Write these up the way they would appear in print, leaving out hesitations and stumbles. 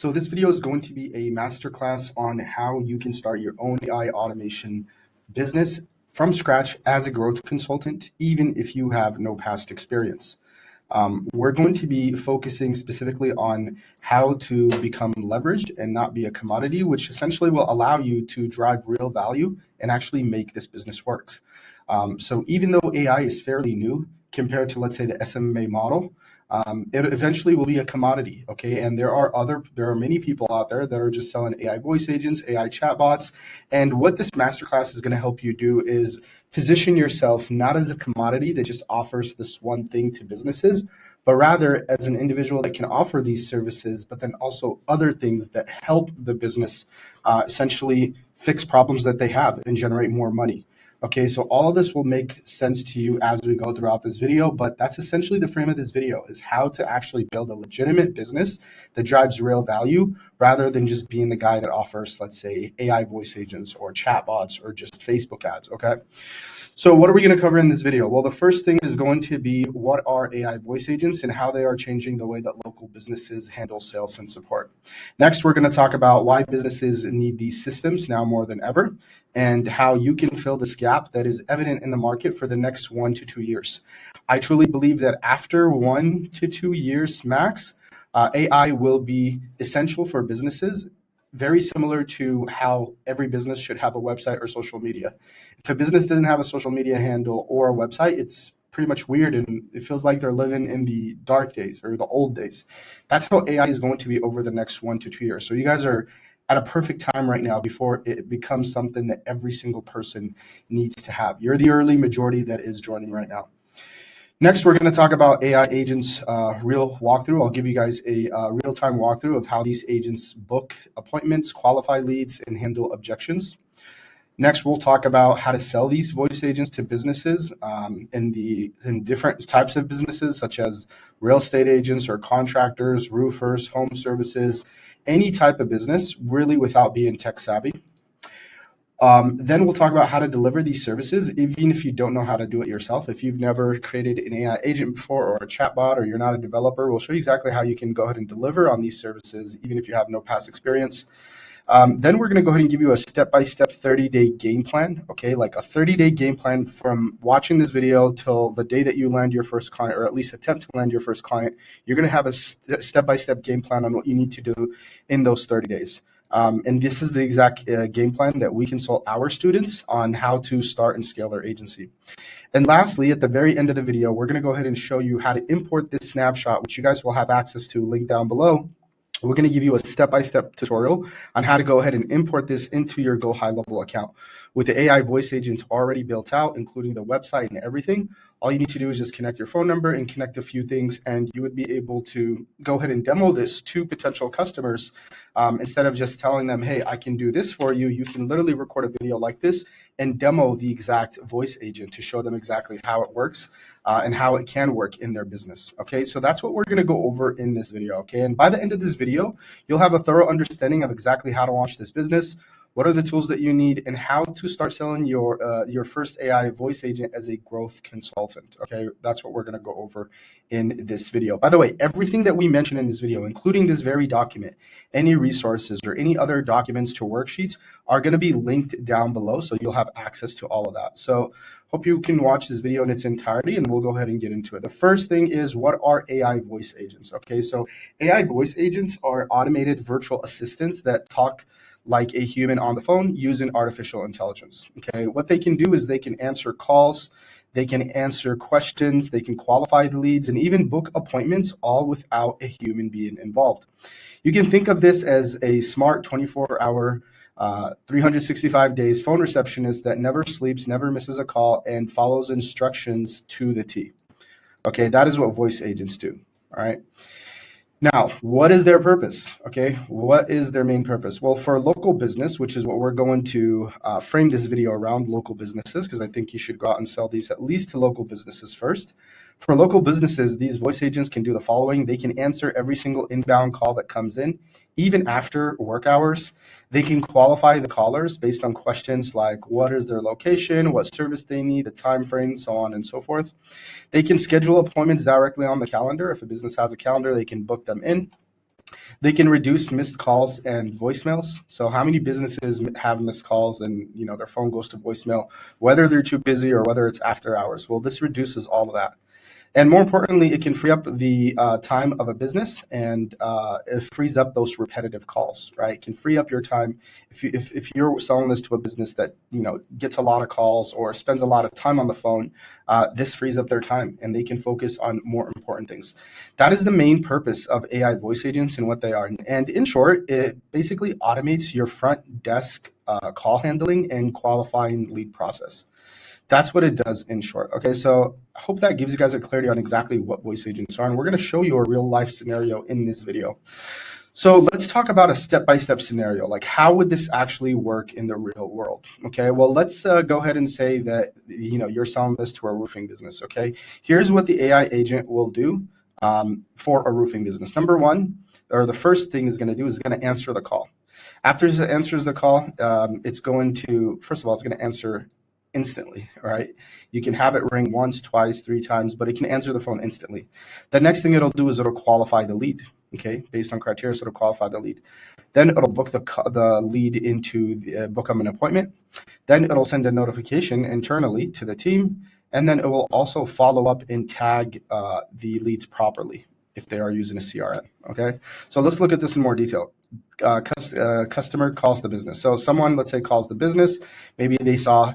So this video is going to be a masterclass on how you can start your own AI automation business from scratch as a growth consultant, even if you have no past experience. We're going to be focusing specifically on how to become leveraged and not be a commodity, which essentially will allow you to drive real value and actually make this business work. So even though AI is fairly new compared to, let's say, the SMMA model, it eventually will be a commodity, okay? And there are many people out there that are just selling AI voice agents, AI chatbots. And what this masterclass is going to help you do is position yourself not as a commodity that just offers this one thing to businesses, but rather as an individual that can offer these services, but then also other things that help the business essentially fix problems that they have and generate more money. Okay, so all of this will make sense to you as we go throughout this video, but that's essentially the frame of this video, is how to actually build a legitimate business that drives real value rather than just being the guy that offers, let's say, AI voice agents or chatbots or just Facebook ads, okay? So what are we going to cover in this video? Well, the first thing is going to be what are AI voice agents and how they are changing the way that local businesses handle sales and support. Next, we're going to talk about why businesses need these systems now more than ever, and how you can fill this gap that is evident in the market for the next 1 to 2 years. I truly believe that after 1 to 2 years max, AI will be essential for businesses, very similar to how every business should have a website or social media. If a business doesn't have a social media handle or a website, it's pretty much weird and it feels like they're living in the dark days or the old days. That's how AI is going to be over the next 1 to 2 years. So you guys are at a perfect time right now before it becomes something that every single person needs to have. You're the early majority that is joining right now. Next, we're going to talk about AI agents real walkthrough. I'll give you guys a real-time walkthrough of how these agents book appointments, qualify leads, and handle objections. Next, we'll talk about how to sell these voice agents to businesses in different types of businesses, such as real estate agents or contractors, roofers, home services, any type of business, really without being tech savvy. Then we'll talk about how to deliver these services, even if you don't know how to do it yourself. If you've never created an AI agent before or a chatbot or you're not a developer, we'll show you exactly how you can go ahead and deliver on these services, even if you have no past experience. Then we're going to go ahead and give you a step-by-step 30-day game plan, okay? Like a 30-day game plan from watching this video till the day that you land your first client, or at least attempt to land your first client. You're going to have a step-by-step game plan on what you need to do in those 30 days. And this is the exact game plan that we consult our students on how to start and scale their agency. And lastly, at the very end of the video, we're going to go ahead and show you how to import this snapshot, which you guys will have access to, link down below. We're going to give you a step-by-step tutorial on how to go ahead and import this into your GoHighLevel account. With the AI voice agents already built out, including the website and everything, all you need to do is just connect your phone number and connect a few things, and you would be able to go ahead and demo this to potential customers. Instead of just telling them, hey, I can do this for you, you can literally record a video like this and demo the exact voice agent to show them exactly how it works. And how it can work in their business. Okay, so that's what we're going to go over in this video. Okay, and by the end of this video, you'll have a thorough understanding of exactly how to launch this business, what are the tools that you need, and how to start selling your first AI voice agent as a growth consultant. Okay, that's what we're going to go over in this video. By the way, everything that we mentioned in this video, including this very document, any resources or any other documents to worksheets, are going to be linked down below, so you'll have access to all of that. So hope you can watch this video in its entirety, and we'll go ahead and get into it. The first thing is, what are AI voice agents? Okay, so AI voice agents are automated virtual assistants that talk like a human on the phone using artificial intelligence. Okay, what they can do is they can answer calls, they can answer questions, they can qualify the leads, and even book appointments, all without a human being involved. You can think of this as a smart 24-hour 365 days phone receptionist that never sleeps, never misses a call, and follows instructions to the T. Okay, that is what voice agents do. All right. Now, what is their purpose? Okay, what is their main purpose? Well, for local business, which is what we're going to frame this video around, local businesses, because I think you should go out and sell these at least to local businesses first. For local businesses, these voice agents can do the following. They can answer every single inbound call that comes in, even after work hours. They can qualify the callers based on questions like what is their location, what service they need, the time frame, so on and so forth. They can schedule appointments directly on the calendar. If a business has a calendar, they can book them in. They can reduce missed calls and voicemails. So how many businesses have missed calls and their phone goes to voicemail, whether they're too busy or whether it's after hours? Well, this reduces all of that. And more importantly, it can free up the time of a business, and it frees up those repetitive calls, right? It can free up your time. If you're selling this to a business that gets a lot of calls or spends a lot of time on the phone, this frees up their time, and they can focus on more important things. That is the main purpose of AI voice agents and what they are. And in short, it basically automates your front desk call handling and qualifying lead process. That's what it does in short. Okay, so I hope that gives you guys a clarity on exactly what voice agents are. And we're going to show you a real life scenario in this video. So let's talk about a step-by-step scenario. Like, how would this actually work in the real world? Okay, well, let's go ahead and say that you're selling this to a roofing business. Okay, here's what the AI agent will do for a roofing business. Number one, or the first thing is going to do is going to answer the call. After it answers the call, it's going to, first of all, it's going to answer instantly, right? You can have it ring once, twice, 3 times, but it can answer the phone instantly. The next thing it'll do is it'll qualify the lead, okay, based on criteria, so it'll qualify the lead. Then it'll book the lead into book them an appointment. Then it'll send a notification internally to the team, and then it will also follow up and tag the leads properly if they are using a CRM, okay? So let's look at this in more detail. Customer calls the business. So someone, let's say, calls the business. Maybe they saw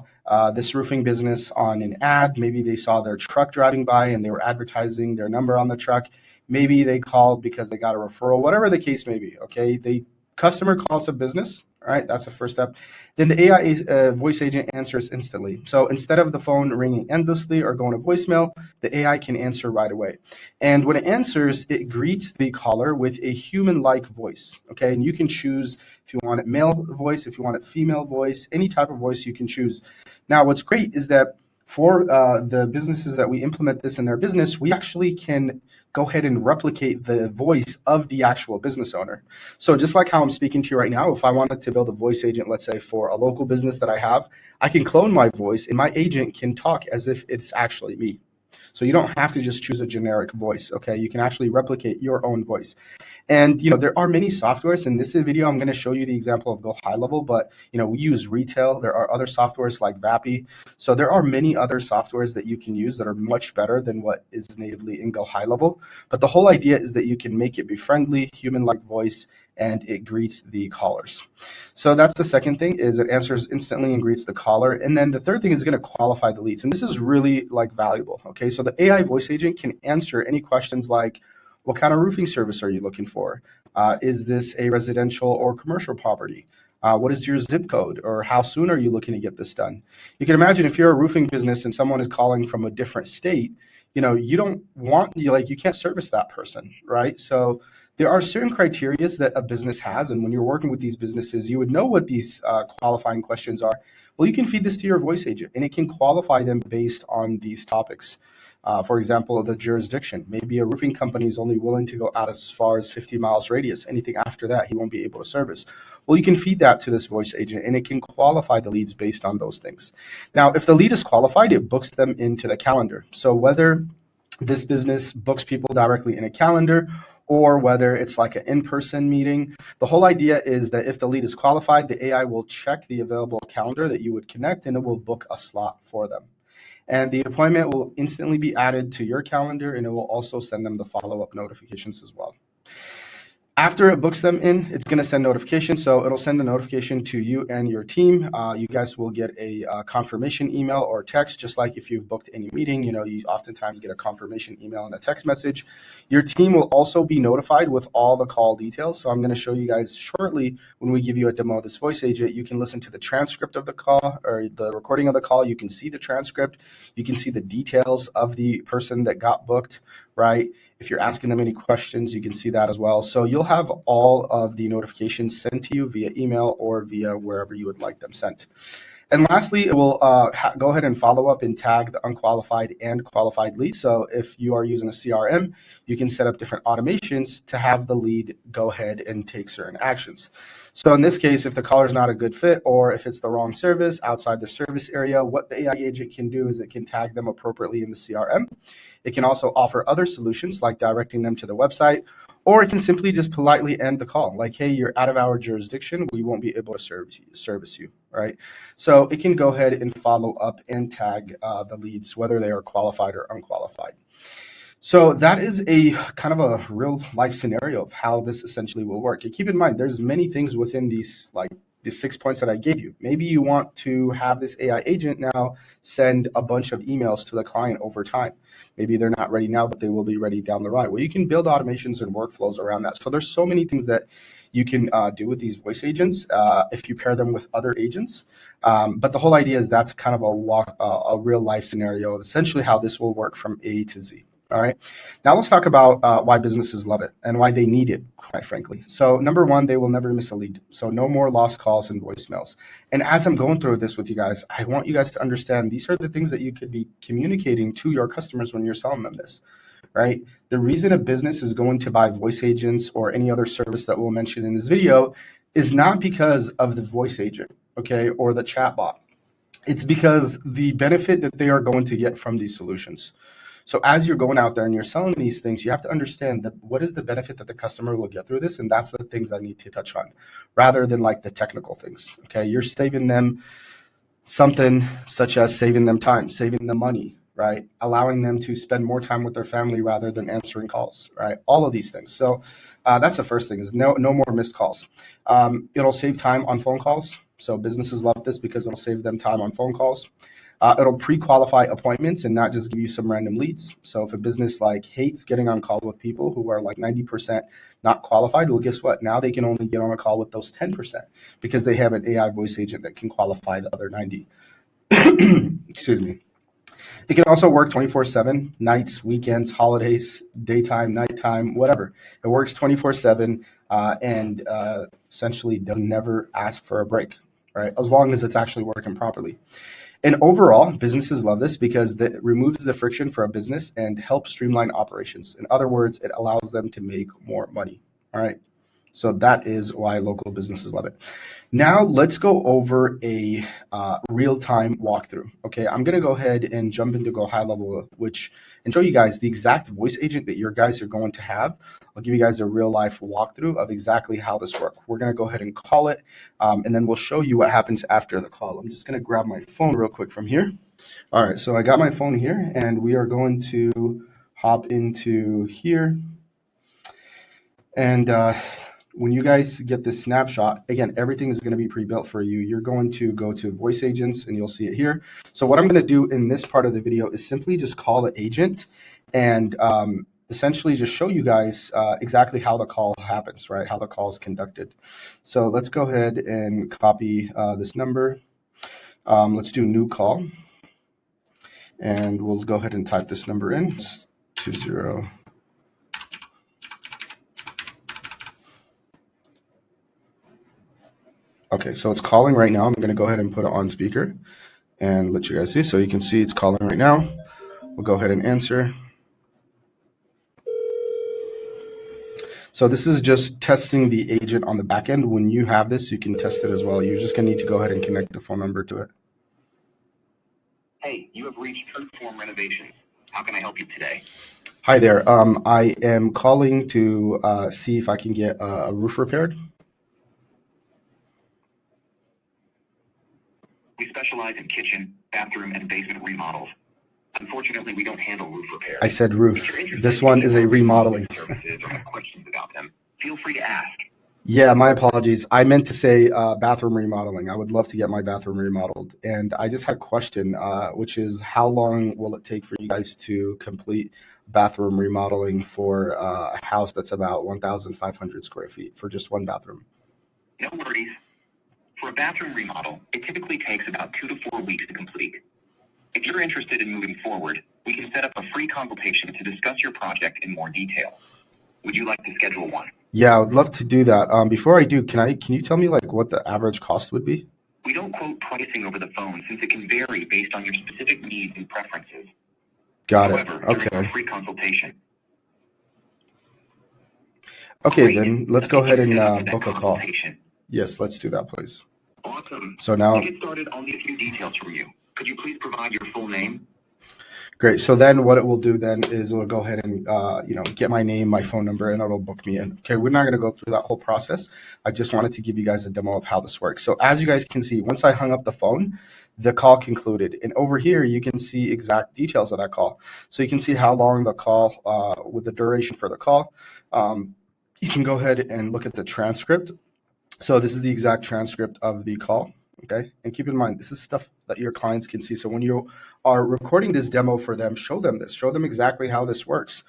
this roofing business on an ad. Maybe they saw their truck driving by and they were advertising their number on the truck. Maybe they called because they got a referral, whatever the case may be, okay? The customer calls the business, all right? That's the first step. Then the AI voice agent answers instantly. So instead of the phone ringing endlessly or going to voicemail, the AI can answer right away. And when it answers, it greets the caller with a human-like voice, okay? And you can choose if you want it male voice, if you want it female voice, any type of voice you can choose. Now, what's great is that for the businesses that we implement this in their business, we actually can go ahead and replicate the voice of the actual business owner. So just like how I'm speaking to you right now, if I wanted to build a voice agent, let's say for a local business that I have, I can clone my voice and my agent can talk as if it's actually me. So you don't have to just choose a generic voice, okay? You can actually replicate your own voice. And there are many softwares. In this video, I'm going to show you the example of GoHighLevel, but we use retail. There are other softwares like Vappy. So there are many other softwares that you can use that are much better than what is natively in GoHighLevel. But the whole idea is that you can make it be friendly, human-like voice, and it greets the callers. So that's the second thing, is it answers instantly and greets the caller. And then the third thing is going to qualify the leads. And this is really valuable. Okay, so the AI voice agent can answer any questions like, what kind of roofing service are you looking for? Is this a residential or commercial property? What is your zip code, or how soon are you looking to get this done? You can imagine if you're a roofing business and someone is calling from a different state, you don't want, you can't service that person, right? So there are certain criteria that a business has, and when you're working with these businesses, you would know what these qualifying questions are. Well, you can feed this to your voice agent, and it can qualify them based on these topics. For example, the jurisdiction. Maybe a roofing company is only willing to go out as far as 50 miles radius. Anything after that, he won't be able to service. Well, you can feed that to this voice agent, and it can qualify the leads based on those things. Now, if the lead is qualified, it books them into the calendar. So whether this business books people directly in a calendar or whether it's like an in-person meeting, the whole idea is that if the lead is qualified, the AI will check the available calendar that you would connect, and it will book a slot for them. And the appointment will instantly be added to your calendar, and it will also send them the follow-up notifications as well. After it books them in, it's going to send notifications. So it'll send a notification to you and your team. You guys will get a confirmation email or text, just like if you've booked any meeting. You oftentimes get a confirmation email and a text message. Your team will also be notified with all the call details. So I'm going to show you guys shortly when we give you a demo of this voice agent. You can listen to the transcript of the call or the recording of the call. You can see the transcript. You can see the details of the person that got booked, right? If you're asking them any questions, you can see that as well. So you'll have all of the notifications sent to you via email or via wherever you would like them sent. And lastly, it will go ahead and follow up and tag the unqualified and qualified lead. So if you are using a CRM, you can set up different automations to have the lead go ahead and take certain actions. So in this case, if the caller is not a good fit or if it's the wrong service outside the service area, what the AI agent can do is it can tag them appropriately in the CRM. It can also offer other solutions like directing them to the website, or it can simply just politely end the call. Like, hey, you're out of our jurisdiction. We won't be able to service you, right? So it can go ahead and follow up and tag the leads, whether they are qualified or unqualified. So that is a kind of a real life scenario of how this essentially will work. And keep in mind, there's many things within these, like the 6 points that I gave you. Maybe you want to have this AI agent now send a bunch of emails to the client over time. Maybe they're not ready now, but they will be ready down the line. Well, you can build automations and workflows around that. So there's so many things that you can do with these voice agents if you pair them with other agents. But the whole idea is that's kind of a real life scenario of essentially how this will work from A to Z. All right. Now let's talk about why businesses love it and why they need it, quite frankly. So number one, they will never miss a lead. So no more lost calls and voicemails. And as I'm going through this with you guys, I want you guys to understand these are the things that you could be communicating to your customers when you're selling them this, right? The reason a business is going to buy voice agents or any other service that we'll mention in this video is not because of the voice agent, okay, or the chatbot. It's because the benefit that they are going to get from these solutions. So as you're going out there and you're selling these things, you have to understand that what is the benefit that the customer will get through this, and that's the things I need to touch on, rather than like the technical things. Okay, you're saving them something such as saving them time, saving them money, right? Allowing them to spend more time with their family rather than answering calls, right? All of these things. So that's the first thing: is no more missed calls. It'll save time on phone calls. So businesses love this because it'll save them time on phone calls. It'll pre-qualify appointments and not just give you some random leads. So if a business like hates getting on call with people who are like 90% not qualified, well, guess what? Now they can only get on a call with those 10% because they have an AI voice agent that can qualify the other 90. Excuse me. It can also work 24/7, nights, weekends, holidays, daytime, nighttime, whatever. It works 24/7 and essentially does never ask for a break, right? As long as it's actually working properly. And overall, businesses love this because it removes the friction for a business and helps streamline operations. In other words, it allows them to make more money. All right. So that is why local businesses love it. Now let's go over a real-time walkthrough. Okay, I'm going to go ahead and jump into GoHighLevel, and show you guys the exact voice agent that your guys are going to have. I'll give you guys a real-life walkthrough of exactly how this works. We're going to go ahead and call it, and then we'll show you what happens after the call. I'm just going to grab my phone real quick from here. All right, so I got my phone here, and we are going to hop into here. And when you guys get this snapshot, again, everything is going to be pre-built for you. You're going to go to voice agents and you'll see it here. So what I'm going to do in this part of the video is simply just call the agent and essentially just show you guys exactly how the call happens, right? How the call is conducted. So let's go ahead and copy this number. Let's do new call. And we'll go ahead and type this number in. It's 20. Okay, so it's calling right now. I'm going to go ahead and put it on speaker and let you guys see. So you can see it's calling right now. We'll go ahead and answer. So this is just testing the agent on the back end. When you have this, you can test it as well. You're just going to need to go ahead and connect the phone number to it. Hey, you have reached Form Renovations. How can I help you today? Hi there. I am calling to see if I can get a roof repaired. We specialize in kitchen, bathroom, and basement remodels. Unfortunately, we don't handle roof repairs. I said roof. This one is a remodeling. Services or have questions about them, feel free to ask. Yeah, my apologies. I meant to say bathroom remodeling. I would love to get my bathroom remodeled. And I just had a question, which is how long will it take for you guys to complete bathroom remodeling for a house that's about 1,500 square feet for just one bathroom? No worries. For a bathroom remodel, it typically takes about 2 to 4 weeks to complete. If you're interested in moving forward, we can set up a free consultation to discuss your project in more detail. Would you like to schedule one? Yeah, I would love to do that. Before I do, can you tell me like what the average cost would be? We don't quote pricing over the phone since it can vary based on your specific needs and preferences. Got However, it. Okay. during our free consultation. Okay, then let's go ahead and book a call. Yes, let's do that, please. Awesome. So now, to get started, I'll need a few details from you. Could you please provide your full name? Great. So then what it will do then is it'll go ahead and, get my name, my phone number, and it'll book me in. Okay. We're not going to go through that whole process. I just wanted to give you guys a demo of how this works. So as you guys can see, once I hung up the phone, the call concluded. And over here, you can see exact details of that call. So you can see how long the call, with the duration for the call. You can go ahead and look at the transcript. So this is the exact transcript of the call. Okay. And keep in mind, this is stuff that your clients can see. So when you are recording this demo for them, show them this, show them exactly how this works.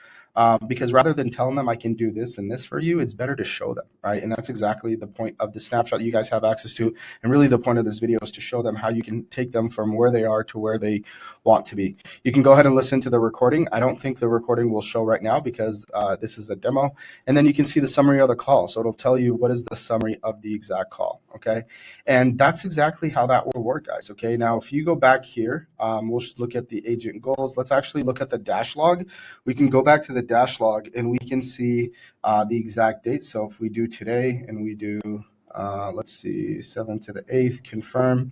Because rather than telling them I can do this and this for you, it's better to show them, right? And that's exactly the point of the snapshot you guys have access to. And really the point of this video is to show them how you can take them from where they are to where they want to be. You can go ahead and listen to the recording. I don't think the recording will show right now because this is a demo. And then you can see the summary of the call. So it'll tell you what is the summary of the exact call, okay? And that's exactly how that will work, guys, okay? Now, if you go back here, we'll just look at the agent goals. Let's actually look at the dash log. We can go back to the dash log and we can see the exact date. So if we do today and we do, let's see, 7th to the 8th, confirm.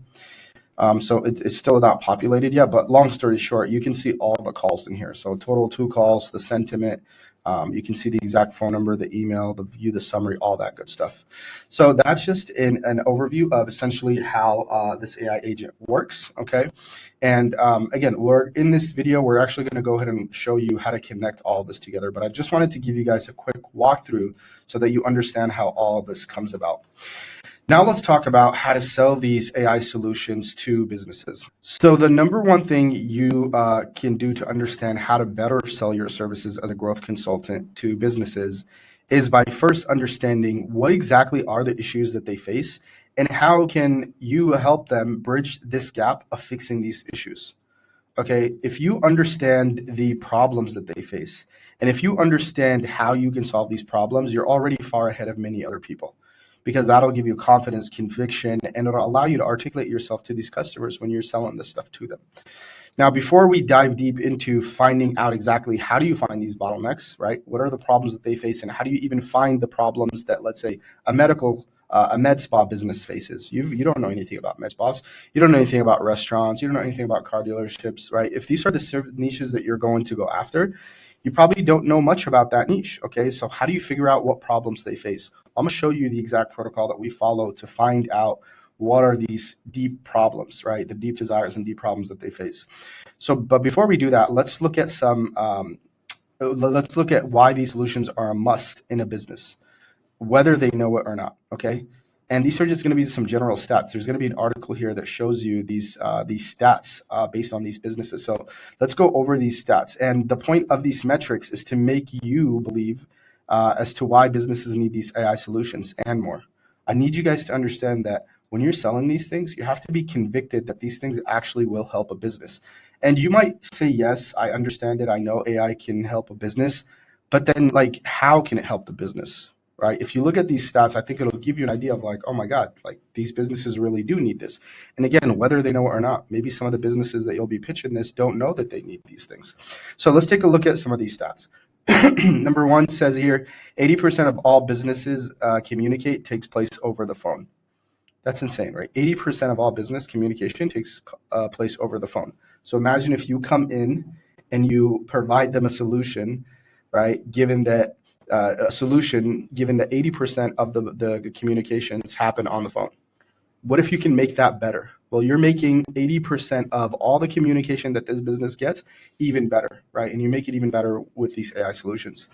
So it's still not populated yet, but long story short, you can see all the calls in here. So total 2 calls, the sentiment, you can see the exact phone number, the email, the view, the summary, all that good stuff. So that's just an overview of essentially how this AI agent works, okay? And again, we're in this video, we're actually going to go ahead and show you how to connect all this together. But I just wanted to give you guys a quick walkthrough so that you understand how all of this comes about. Now let's talk about how to sell these AI solutions to businesses. So the number one thing you can do to understand how to better sell your services as a growth consultant to businesses is by first understanding what exactly are the issues that they face and how can you help them bridge this gap of fixing these issues. Okay, if you understand the problems that they face, and if you understand how you can solve these problems, you're already far ahead of many other people, because that'll give you confidence, conviction, and it'll allow you to articulate yourself to these customers when you're selling this stuff to them. Now, before we dive deep into finding out exactly how do you find these bottlenecks, right? What are the problems that they face, and how do you even find the problems that, let's say, a med spa business faces? You don't know anything about med spas. You don't know anything about restaurants. You don't know anything about car dealerships, right? If these are the niches that you're going to go after, you probably don't know much about that niche, okay? So how do you figure out what problems they face? I'm going to show you the exact protocol that we follow to find out what are these deep problems, right? The deep desires and deep problems that they face. So, but before we do that, let's look at let's look at why these solutions are a must in a business, whether they know it or not, okay? And these are just going to be some general stats. There's going to be an article here that shows you these stats based on these businesses. So let's go over these stats. And the point of these metrics is to make you believe as to why businesses need these AI solutions and more. I need you guys to understand that when you're selling these things, you have to be convicted that these things actually will help a business. And you might say, yes, I understand it. I know AI can help a business, but then like, how can it help the business? Right? If you look at these stats, I think it'll give you an idea of like, oh my God, like these businesses really do need this. And again, whether they know it or not, maybe some of the businesses that you'll be pitching this don't know that they need these things. So let's take a look at some of these stats. Number one says here, 80% of all businesses communicate takes place over the phone. That's insane, right? 80% of all business communication takes place over the phone. So imagine if you come in and you provide them a solution, right? Given that a solution, given that 80% of the communications happen on the phone. What if you can make that better? Well, you're making 80% of all the communication that this business gets even better, right? And you make it even better with these AI solutions.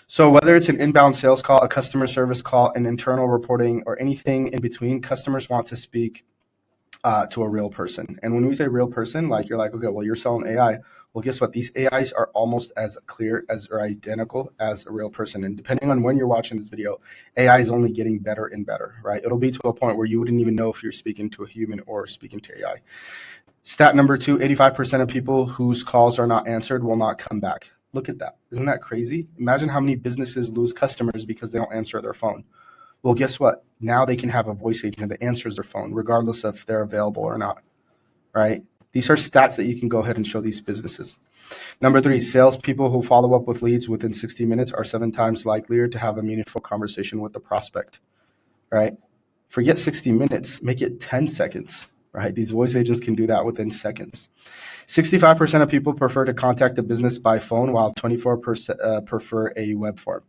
So whether it's an inbound sales call, a customer service call, an internal reporting, or anything in between, customers want to speak to a real person. And when we say real person, like you're like, okay, well, you're selling AI. Well, guess what? These AIs are almost as clear as or identical as a real person. And depending on when you're watching this video, AI is only getting better and better, right? It'll be to a point where you wouldn't even know if you're speaking to a human or speaking to AI. Stat number 2, 85% of people whose calls are not answered will not come back. Look at that. Isn't that crazy? Imagine how many businesses lose customers because they don't answer their phone. Well, guess what? Now they can have a voice agent that answers their phone, regardless of if they're available or not, right? These are stats that you can go ahead and show these businesses. Number 3, salespeople who follow up with leads within 60 minutes are 7 times likelier to have a meaningful conversation with the prospect, right? Forget 60 minutes, make it 10 seconds, right? These voice agents can do that within seconds. 65% of people prefer to contact a business by phone, while 24% prefer a web form.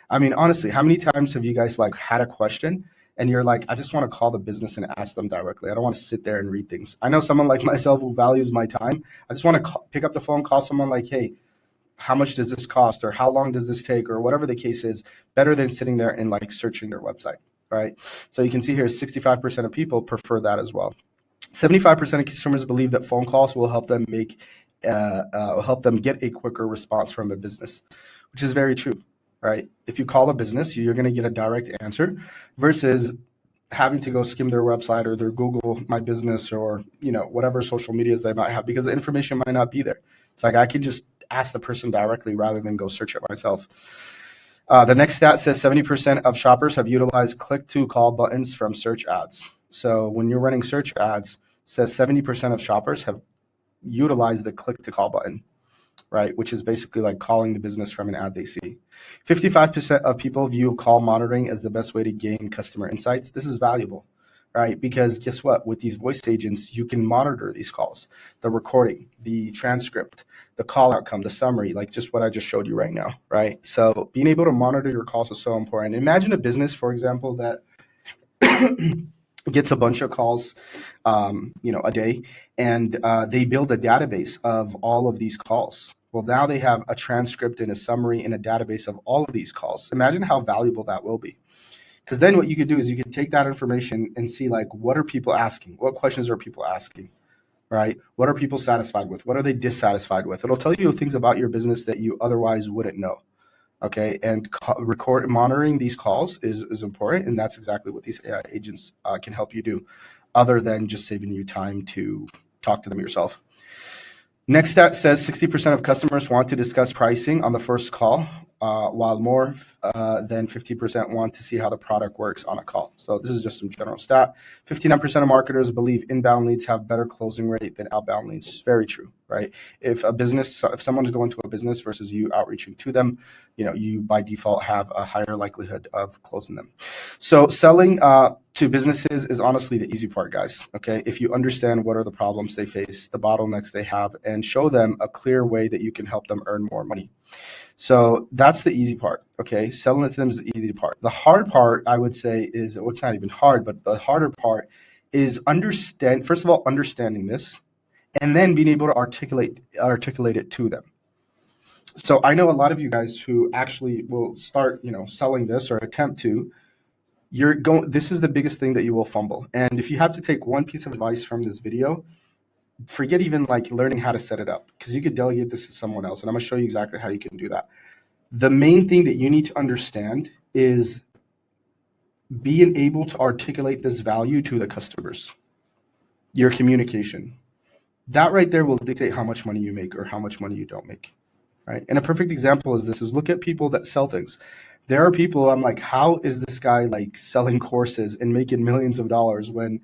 I mean, honestly, how many times have you guys like had a question and you're like, I just want to call the business and ask them directly. I don't want to sit there and read things. I know someone like myself who values my time. I just want to pick up the phone, call someone like, hey, how much does this cost, or how long does this take, or whatever the case is, better than sitting there and like searching their website, right? So you can see here 65% of people prefer that as well. 75% of consumers believe that phone calls will help them get a quicker response from a business, which is very true, right? If you call a business, you're going to get a direct answer versus having to go skim their website or their Google My Business, or whatever social medias they might have, because the information might not be there. It's like I can just ask the person directly rather than go search it myself. The next stat says 70% of shoppers have utilized click-to-call buttons from search ads. So when you're running search ads, it says 70% of shoppers have utilized the click-to-call button, right? Which is basically like calling the business from an ad they see. 55% of people view call monitoring as the best way to gain customer insights. This is valuable, right? Because guess what? With these voice agents, you can monitor these calls, the recording, the transcript, the call outcome, the summary, like just what I just showed you right now, right? So being able to monitor your calls is so important. Imagine a business, for example, that gets a bunch of calls, a day, and they build a database of all of these calls. Well, now they have a transcript and a summary and a database of all of these calls. Imagine how valuable that will be. Because then what you could do is you could take that information and see, like, what are people asking? What questions are people asking, right? What are people satisfied with? What are they dissatisfied with? It'll tell you things about your business that you otherwise wouldn't know. Okay, and monitoring these calls is important, and that's exactly what these AI agents can help you do, other than just saving you time to talk to them yourself. Next stat says 60% of customers want to discuss pricing on the first call, while more than 50% want to see how the product works on a call. So this is just some general stat. 59% of marketers believe inbound leads have better closing rate than outbound leads. It's very true, right? If someone's going to a business versus you outreaching to them, you by default have a higher likelihood of closing them. So selling to businesses is honestly the easy part, guys. Okay, if you understand what are the problems they face, the bottlenecks they have, and show them a clear way that you can help them earn more money. So that's the easy part. Okay, selling to them is the easy part. The hard part, I would say, is, well, it's not even hard, but the harder part is understanding this, and then being able to articulate it to them. So I know a lot of you guys who actually will start, selling this or attempt to. This is the biggest thing that you will fumble. And if you have to take one piece of advice from this video, forget even like learning how to set it up, because you could delegate this to someone else. And I'm going to show you exactly how you can do that. The main thing that you need to understand is being able to articulate this value to the customers, your communication. That right there will dictate how much money you make or how much money you don't make, right? And a perfect example is look at people that sell things. There are people, I'm like, how is this guy like selling courses and making millions of dollars when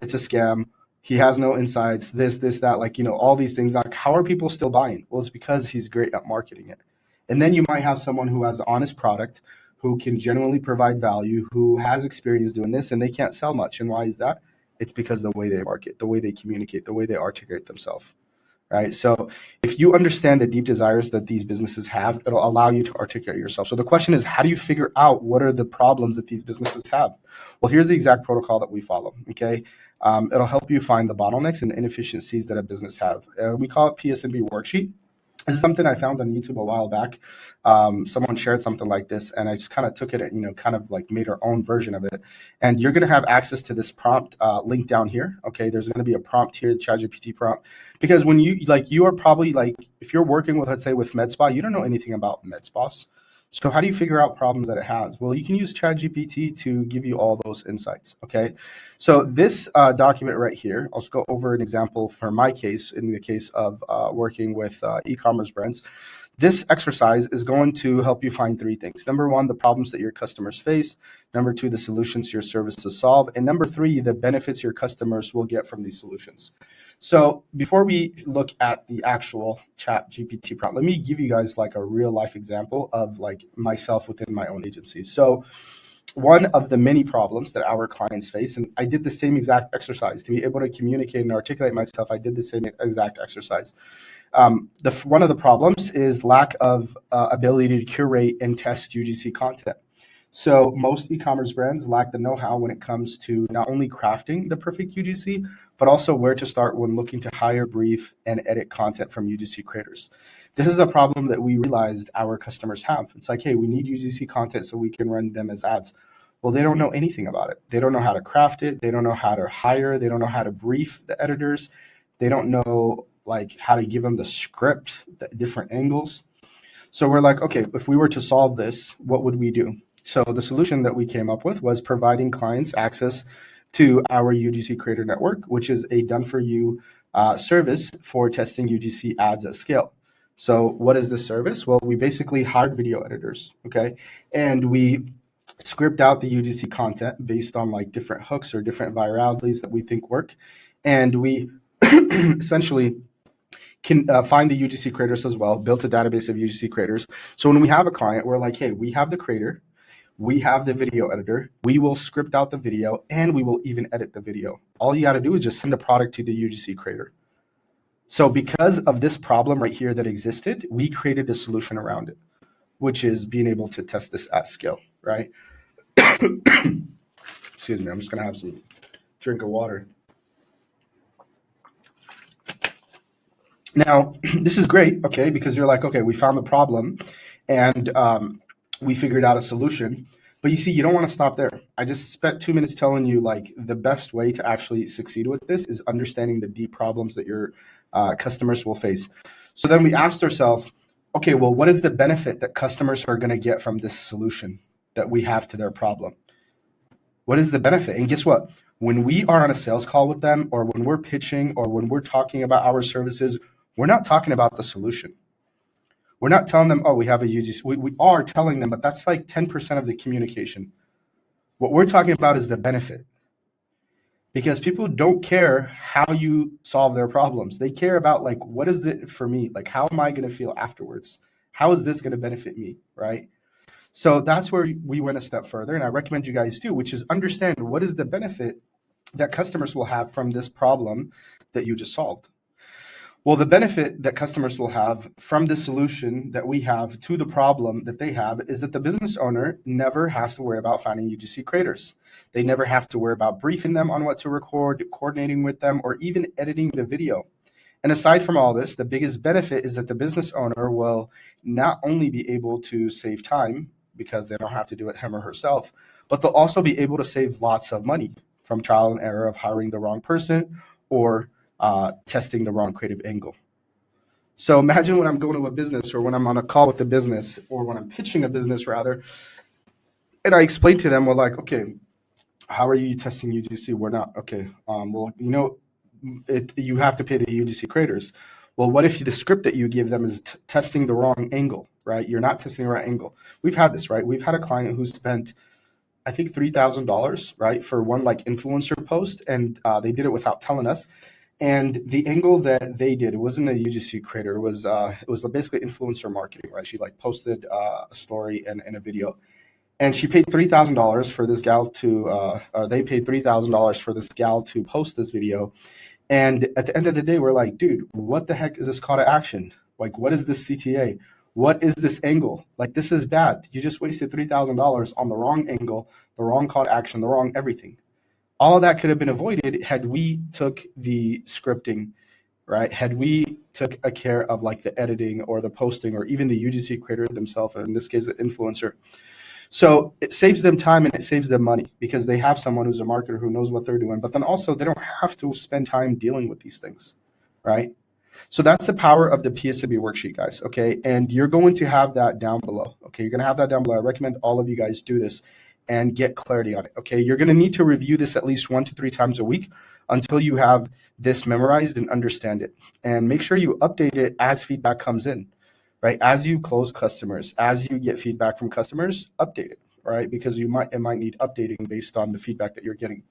it's a scam? He has no insights, this, that, like, all these things. Like, how are people still buying? Well, it's because he's great at marketing it. And then you might have someone who has an honest product, who can genuinely provide value, who has experience doing this, and they can't sell much. And why is that? It's because the way they market, the way they communicate, the way they articulate themselves. Right. So if you understand the deep desires that these businesses have, it'll allow you to articulate yourself. So the question is, how do you figure out what are the problems that these businesses have? Well, here's the exact protocol that we follow. Okay. It'll help you find the bottlenecks and inefficiencies that a business have. We call it PSMB worksheet. This is something I found on YouTube a while back. Someone shared something like this, and I just kind of took it and, kind of like made our own version of it. And you're going to have access to this prompt link down here. Okay, there's going to be a prompt here, the ChatGPT prompt, because when you are probably like, if you're working with, let's say, with MedSpa, you don't know anything about MedSpas. So how do you figure out problems that it has? Well, you can use ChatGPT to give you all those insights, okay? So this document right here, I'll just go over an example for my case, in the case of working with e-commerce brands. This exercise is going to help you find three things. Number one, the problems that your customers face. Number two, the solutions your services solve. And number three, the benefits your customers will get from these solutions. So before we look at the actual ChatGPT prompt, let me give you guys like a real life example of like myself within my own agency. So one of the many problems that our clients face, and I did the same exact exercise to be able to communicate and articulate myself. I did the same exact exercise. One of the problems is lack of ability to curate and test UGC content. So most e-commerce brands lack the know-how when it comes to not only crafting the perfect UGC, but also where to start when looking to hire, brief, and edit content from UGC creators. This is a problem that we realized our customers have. It's like, hey, we need UGC content so we can run them as ads. Well, they don't know anything about it. They don't know how to craft it. They don't know how to hire. They don't know how to brief the editors. They don't know like how to give them the script, the different angles. So we're like, okay, if we were to solve this, what would we do? So the solution that we came up with was providing clients access to our UGC Creator Network, which is a done-for-you service for testing UGC ads at scale. So what is this service? Well, we basically hired video editors, okay? And we script out the UGC content based on like different hooks or different viralities that we think work. And we essentially can find the UGC creators as well, built a database of UGC creators. So when we have a client, we're like, hey, we have the creator, we have the video editor, we will script out the video, and we will even edit the video. All you got to do is just send the product to the UGC creator. So because of this problem right here that existed, we created a solution around it, which is being able to test this at scale, right? Excuse me, I'm just going to have some drink of water. Now, this is great, okay, because you're like, okay, we found the problem and we figured out a solution. But you see, you don't want to stop there. I just spent 2 minutes telling you like the best way to actually succeed with this is understanding the deep problems that your customers will face. So then we asked ourselves, okay, well, what is the benefit that customers are going to get from this solution that we have to their problem? What is the benefit? And guess what? When we are on a sales call with them, or when we're pitching, or when we're talking about our services, we're not talking about the solution. We're not telling them, oh, we have a UGC. We are telling them, but that's like 10% of the communication. What we're talking about is the benefit. Because people don't care how you solve their problems. They care about like, what is it for me? Like, how am I going to feel afterwards? How is this going to benefit me, right? So that's where we went a step further, and I recommend you guys do, which is understand what is the benefit that customers will have from this problem that you just solved. Well, the benefit that customers will have from the solution that we have to the problem that they have is that the business owner never has to worry about finding UGC creators. They never have to worry about briefing them on what to record, coordinating with them, or even editing the video. And aside from all this, the biggest benefit is that the business owner will not only be able to save time because they don't have to do it him or herself, but they'll also be able to save lots of money from trial and error of hiring the wrong person or testing the wrong creative angle. So imagine when I'm going to a business, or when I'm on a call with a business, or when I'm pitching a business rather, and I explain to them, we're like, okay, how are you testing UGC? We're not. Okay, well, you know, you have to pay the UGC creators. Well, what if the script that you give them is testing the wrong angle, right? You're not testing the right angle. We've had this, right? We've had a client who spent, I think, $3,000, right, for one like influencer post, and they did it without telling us. And the angle that they did, it wasn't a UGC creator. It was basically influencer marketing, right? She like posted a story and a video, and she paid $3,000 for this gal to. They paid $3,000 for this gal to post this video. And at the end of the day, we're like, dude, what the heck is this call to action? Like, what is this CTA? What is this angle? Like, this is bad. You just wasted $3,000 on the wrong angle, the wrong call to action, the wrong everything. All of that could have been avoided had we took the scripting, right? Had we took a care of like the editing or the posting or even the UGC creator themselves, or in this case, the influencer. So it saves them time and it saves them money because they have someone who's a marketer who knows what they're doing, but then also they don't have to spend time dealing with these things, right? So that's the power of the PSMB worksheet, guys, okay? And you're going to have that down below, okay? You're going to have that down below. I recommend all of you guys do this and get clarity on it, okay? You're going to need to review this at least 1 to 3 times a week until you have this memorized and understand it. And make sure you update it as feedback comes in, right? As you close customers, as you get feedback from customers, update it, right? Because it might need updating based on the feedback that you're getting.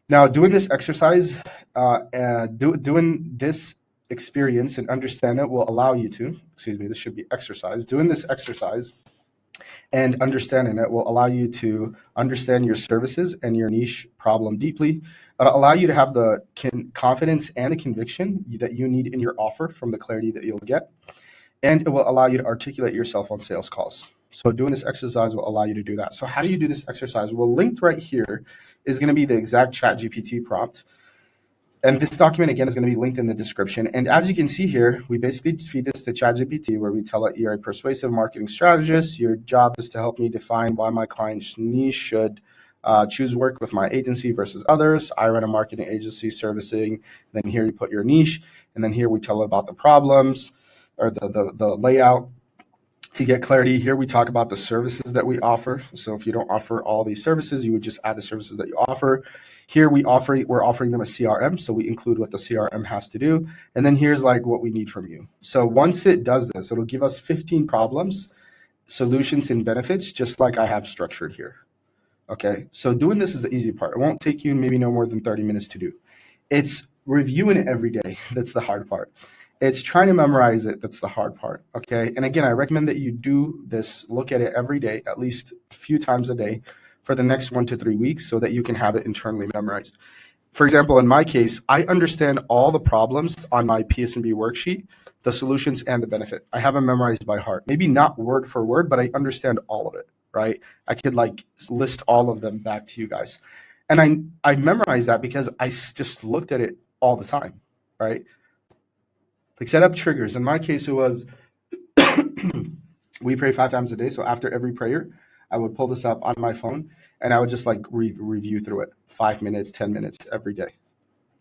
Now, doing this exercise, doing this experience and understand it will allow you to, this should be exercise, doing this exercise And understanding it will allow you to understand your services and your niche problem deeply. It'll allow you to have the confidence and the conviction that you need in your offer from the clarity that you'll get. And it will allow you to articulate yourself on sales calls. So doing this exercise will allow you to do that. So how do you do this exercise? Well, linked right here is going to be the exact ChatGPT prompt. And this document, again, is going to be linked in the description. And as you can see here, we basically feed this to ChatGPT, where we tell it, you're a persuasive marketing strategist. Your job is to help me define why my client's niche should choose work with my agency versus others. I run a marketing agency servicing. Then here you put your niche. And then here we tell it about the problems or the layout. To get clarity, here we talk about the services that we offer. So if you don't offer all these services, you would just add the services that you offer. Here we're offering them a CRM, so we include what the CRM has to do. And then here's like what we need from you. So once it does this, it'll give us 15 problems, solutions, and benefits, just like I have structured here. Okay, so doing this is the easy part. It won't take you maybe no more than 30 minutes to do. It's reviewing it every day. That's the hard part. It's trying to memorize it. That's the hard part. Okay. And again, I recommend that you do this, look at it every day, at least a few times a day for the next 1 to 3 weeks so that you can have it internally memorized. For example, in my case, I understand all the problems on my PSNB worksheet, the solutions and the benefit. I have them memorized by heart. Maybe not word for word, but I understand all of it, right? I could like list all of them back to you guys. And I memorized that because I just looked at it all the time, right? Like set up triggers. In my case, it was we pray 5 times a day. So after every prayer, I would pull this up on my phone and I would just like review through it 5 minutes, 10 minutes every day,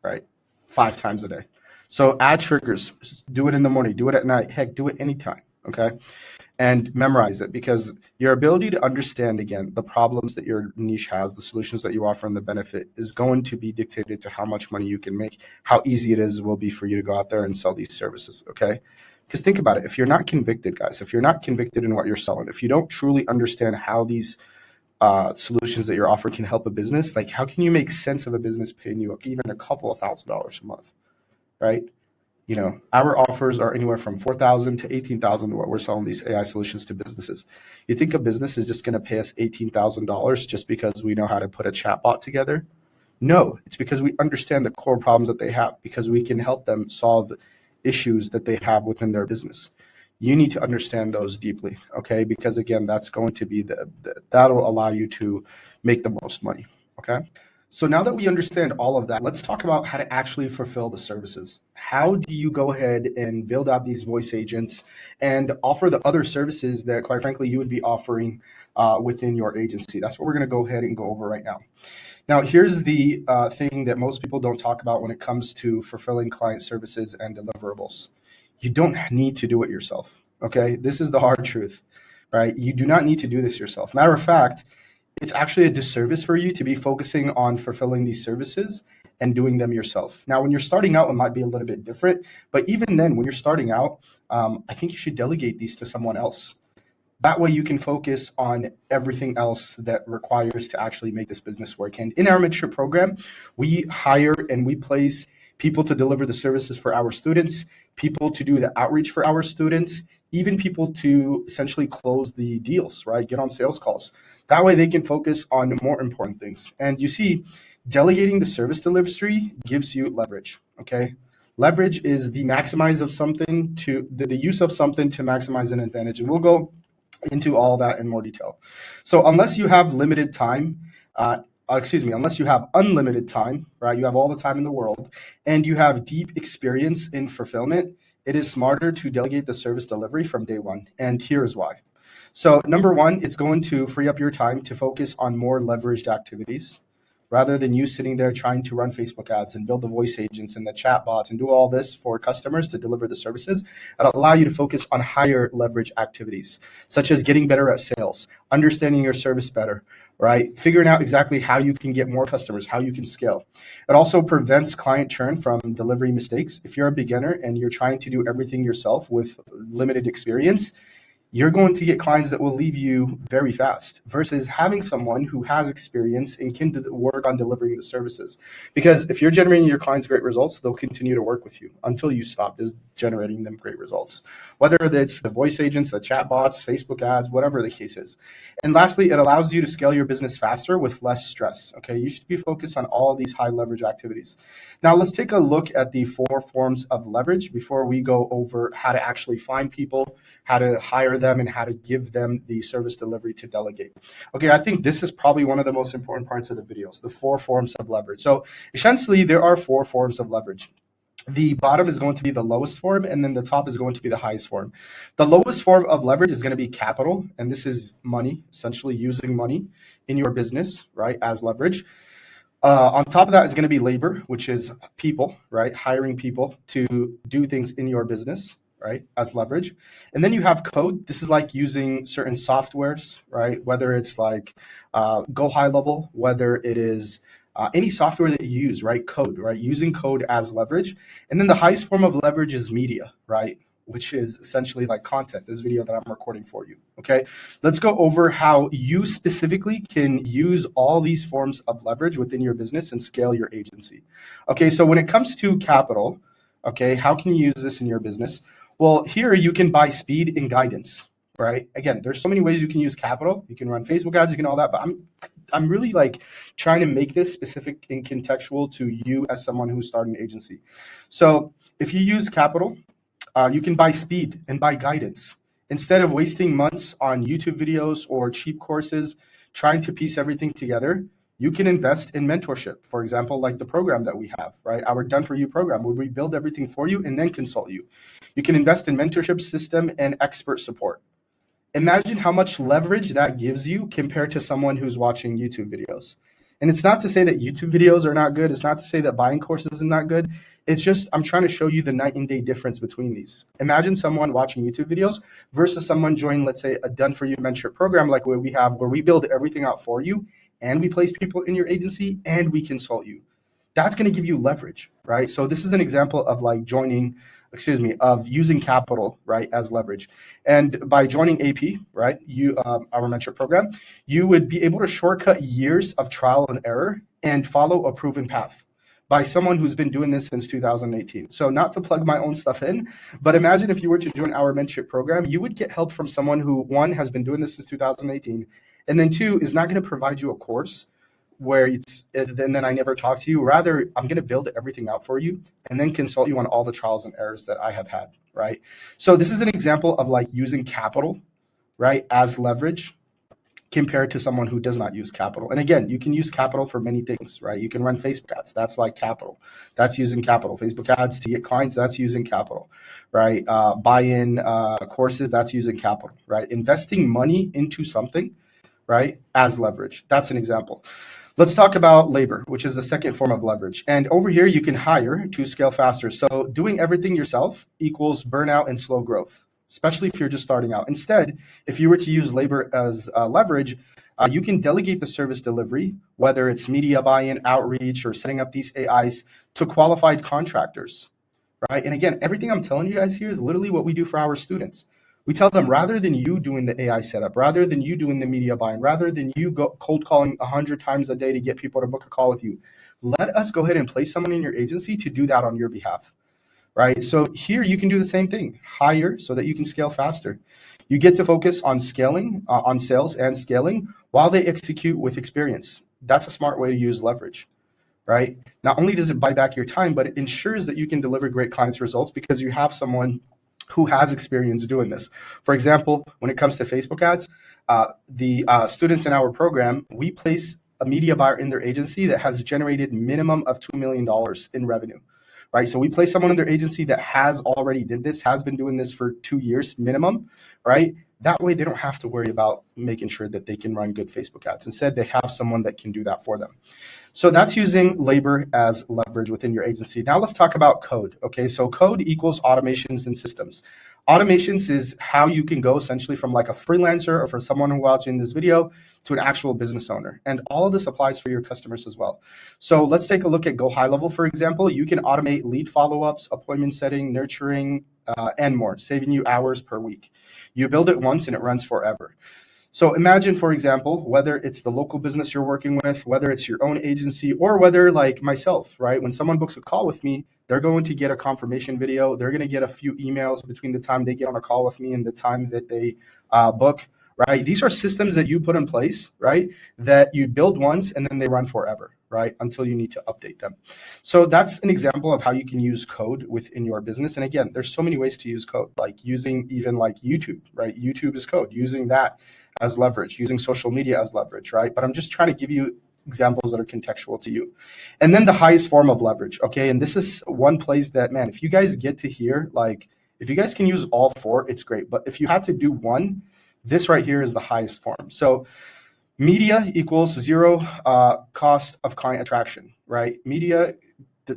right? 5 times a day. So add triggers, do it in the morning, do it at night, heck, do it anytime, okay? And memorize it, because your ability to understand, again, the problems that your niche has, the solutions that you offer, and the benefit is going to be dictated to how much money you can make, how easy it will be for you to go out there and sell these services, okay? Because think about it. If you're not convicted, guys, if you're not convicted in what you're selling, if you don't truly understand how these solutions that you're offering can help a business, like how can you make sense of a business paying you even a couple of $1,000s a month, right? You know, our offers are anywhere from $4,000 to $18,000 what we're selling these AI solutions to businesses. You think a business is just going to pay us $18,000 just because we know how to put a chatbot together? No, it's because we understand the core problems that they have, because we can help them solve issues that they have within their business. You need to understand those deeply, okay? Because again, that's going to be that'll allow you to make the most money, okay? So now that we understand all of that, let's talk about how to actually fulfill the services. How do you go ahead and build out these voice agents and offer the other services that, quite frankly, you would be offering within your agency? That's what we're going to go ahead and go over right now. Now, here's the thing that most people don't talk about when it comes to fulfilling client services and deliverables. You don't need to do it yourself, okay? This is the hard truth, right? You do not need to do this yourself. Matter of fact, it's actually a disservice for you to be focusing on fulfilling these services and doing them yourself. Now, when you're starting out, it might be a little bit different, but even then, when you're starting out, I think you should delegate these to someone else. That way you can focus on everything else that requires to actually make this business work. And in our mentorship program, we hire and we place people to deliver the services for our students, people to do the outreach for our students, even people to essentially close the deals, right? Get on sales calls. That way they can focus on more important things. And you see, delegating the service delivery gives you leverage, okay? Leverage is the maximize of something to the use of something to maximize an advantage. And we'll go into all that in more detail. So unless you have limited time, unless you have unlimited time, right? You have all the time in the world and you have deep experience in fulfillment, it is smarter to delegate the service delivery from day one. And here's why. So number one, it's going to free up your time to focus on more leveraged activities rather than you sitting there trying to run Facebook ads and build the voice agents and the chat bots and do all this for customers to deliver the services. It'll allow you to focus on higher leverage activities, such as getting better at sales, understanding your service better, right? Figuring out exactly how you can get more customers, how you can scale. It also prevents client churn from delivery mistakes. If you're a beginner and you're trying to do everything yourself with limited experience, you're going to get clients that will leave you very fast versus having someone who has experience and can work on delivering the services. Because if you're generating your clients great results, they'll continue to work with you until you stop generating them great results, whether it's the voice agents, the chat bots, Facebook ads, whatever the case is. And lastly, it allows you to scale your business faster with less stress. Okay, you should be focused on all these high leverage activities. Now let's take a look at the 4 forms of leverage before we go over how to actually find people, how to hire them, and how to give them the service delivery to delegate. Okay, I think this is probably one of the most important parts of the videos, the 4 forms of leverage. So essentially, there are 4 forms of leverage. The bottom is going to be the lowest form, and then the top is going to be the highest form. The lowest form of leverage is going to be capital, and this is money, essentially using money in your business, right, as leverage. On top of that is going to be labor, which is people, right? Hiring people to do things in your business, right? As leverage. And then you have code. This is like using certain softwares, right? Whether it's like GoHighLevel, whether it is any software that you use, right? Code, right? Using code as leverage. And then the highest form of leverage is media, right? Which is essentially like content, this video that I'm recording for you, okay? Let's go over how you specifically can use all these forms of leverage within your business and scale your agency. Okay, so when it comes to capital, okay, how can you use this in your business? Well, here you can buy speed and guidance, right? Again, there's so many ways you can use capital. You can run Facebook ads, you can all that, but I'm really like trying to make this specific and contextual to you as someone who's starting an agency. So if you use capital, you can buy speed and buy guidance. Instead of wasting months on YouTube videos or cheap courses trying to piece everything together, you can invest in mentorship. For example, like the program that we have, right? Our Done For You program, where we build everything for you and then consult you. You can invest in mentorship system and expert support. Imagine how much leverage that gives you compared to someone who's watching YouTube videos. And it's not to say that YouTube videos are not good. It's not to say that buying courses is not good. It's just I'm trying to show you the night and day difference between these. Imagine someone watching YouTube videos versus someone joining, let's say, a Done For You mentorship program like what we have, where we build everything out for you and we place people in your agency and we consult you. That's going to give you leverage, right? So this is an example of like of using capital, right, as leverage. And by joining AP, right, our mentorship program, you would be able to shortcut years of trial and error and follow a proven path by someone who's been doing this since 2018. So not to plug my own stuff in, but imagine if you were to join our mentorship program, you would get help from someone who, 1, has been doing this since 2018, and then 2, is not going to provide you a course where and then I never talk to you. Rather, I'm going to build everything out for you and then consult you on all the trials and errors that I have had, right? So this is an example of like using capital, right, as leverage compared to someone who does not use capital. And again, you can use capital for many things, right? You can run Facebook ads. That's like capital. That's using capital. Facebook ads to get clients. That's using capital, right? Buy-in courses. That's using capital, right? Investing money into something, right, as leverage. That's an example. Let's talk about labor, which is the second form of leverage. And over here, you can hire to scale faster. So doing everything yourself equals burnout and slow growth, especially if you're just starting out. Instead, if you were to use labor as leverage, you can delegate the service delivery, whether it's media buy-in, outreach, or setting up these AIs to qualified contractors, right? And again, everything I'm telling you guys here is literally what we do for our students. We tell them, rather than you doing the AI setup, rather than you doing the media buying, rather than you go cold calling 100 times a day to get people to book a call with you, let us go ahead and place someone in your agency to do that on your behalf, right? So here you can do the same thing, hire so that you can scale faster. You get to focus on scaling, on sales and scaling while they execute with experience. That's a smart way to use leverage, right? Not only does it buy back your time, but it ensures that you can deliver great clients results because you have someone who has experience doing this. For example, when it comes to Facebook ads, the students in our program, we place a media buyer in their agency that has generated minimum of $2 million in revenue, right? So we place someone in their agency that has already did this, has been doing this for 2 years minimum, right? That way they don't have to worry about making sure that they can run good Facebook ads. Instead, they have someone that can do that for them. So that's using labor as leverage within your agency. Now let's talk about code. Okay, so code equals automations and systems. Automations is how you can go essentially from like a freelancer or for someone who watching this video to an actual business owner. And all of this applies for your customers as well. So let's take a look at GoHighLevel, for example. You can automate lead follow-ups, appointment setting, nurturing, and more, saving you hours per week. You build it once and it runs forever. So imagine, for example, whether it's the local business you're working with, whether it's your own agency, or whether like myself, right? When someone books a call with me, they're going to get a confirmation video. They're going to get a few emails between the time they get on a call with me and the time that they book, right? These are systems that you put in place, right? That you build once and then they run forever, right? Until you need to update them. So that's an example of how you can use code within your business. And again, there's so many ways to use code, like using even like YouTube, right? YouTube is code, using that as leverage, using social media as leverage, right? But I'm just trying to give you examples that are contextual to you. And then the highest form of leverage, okay? And this is one place that, man, if you guys get to here, like if you guys can use all four, it's great. But if you have to do one, this right here is the highest form. So media equals zero cost of client attraction, right? Media,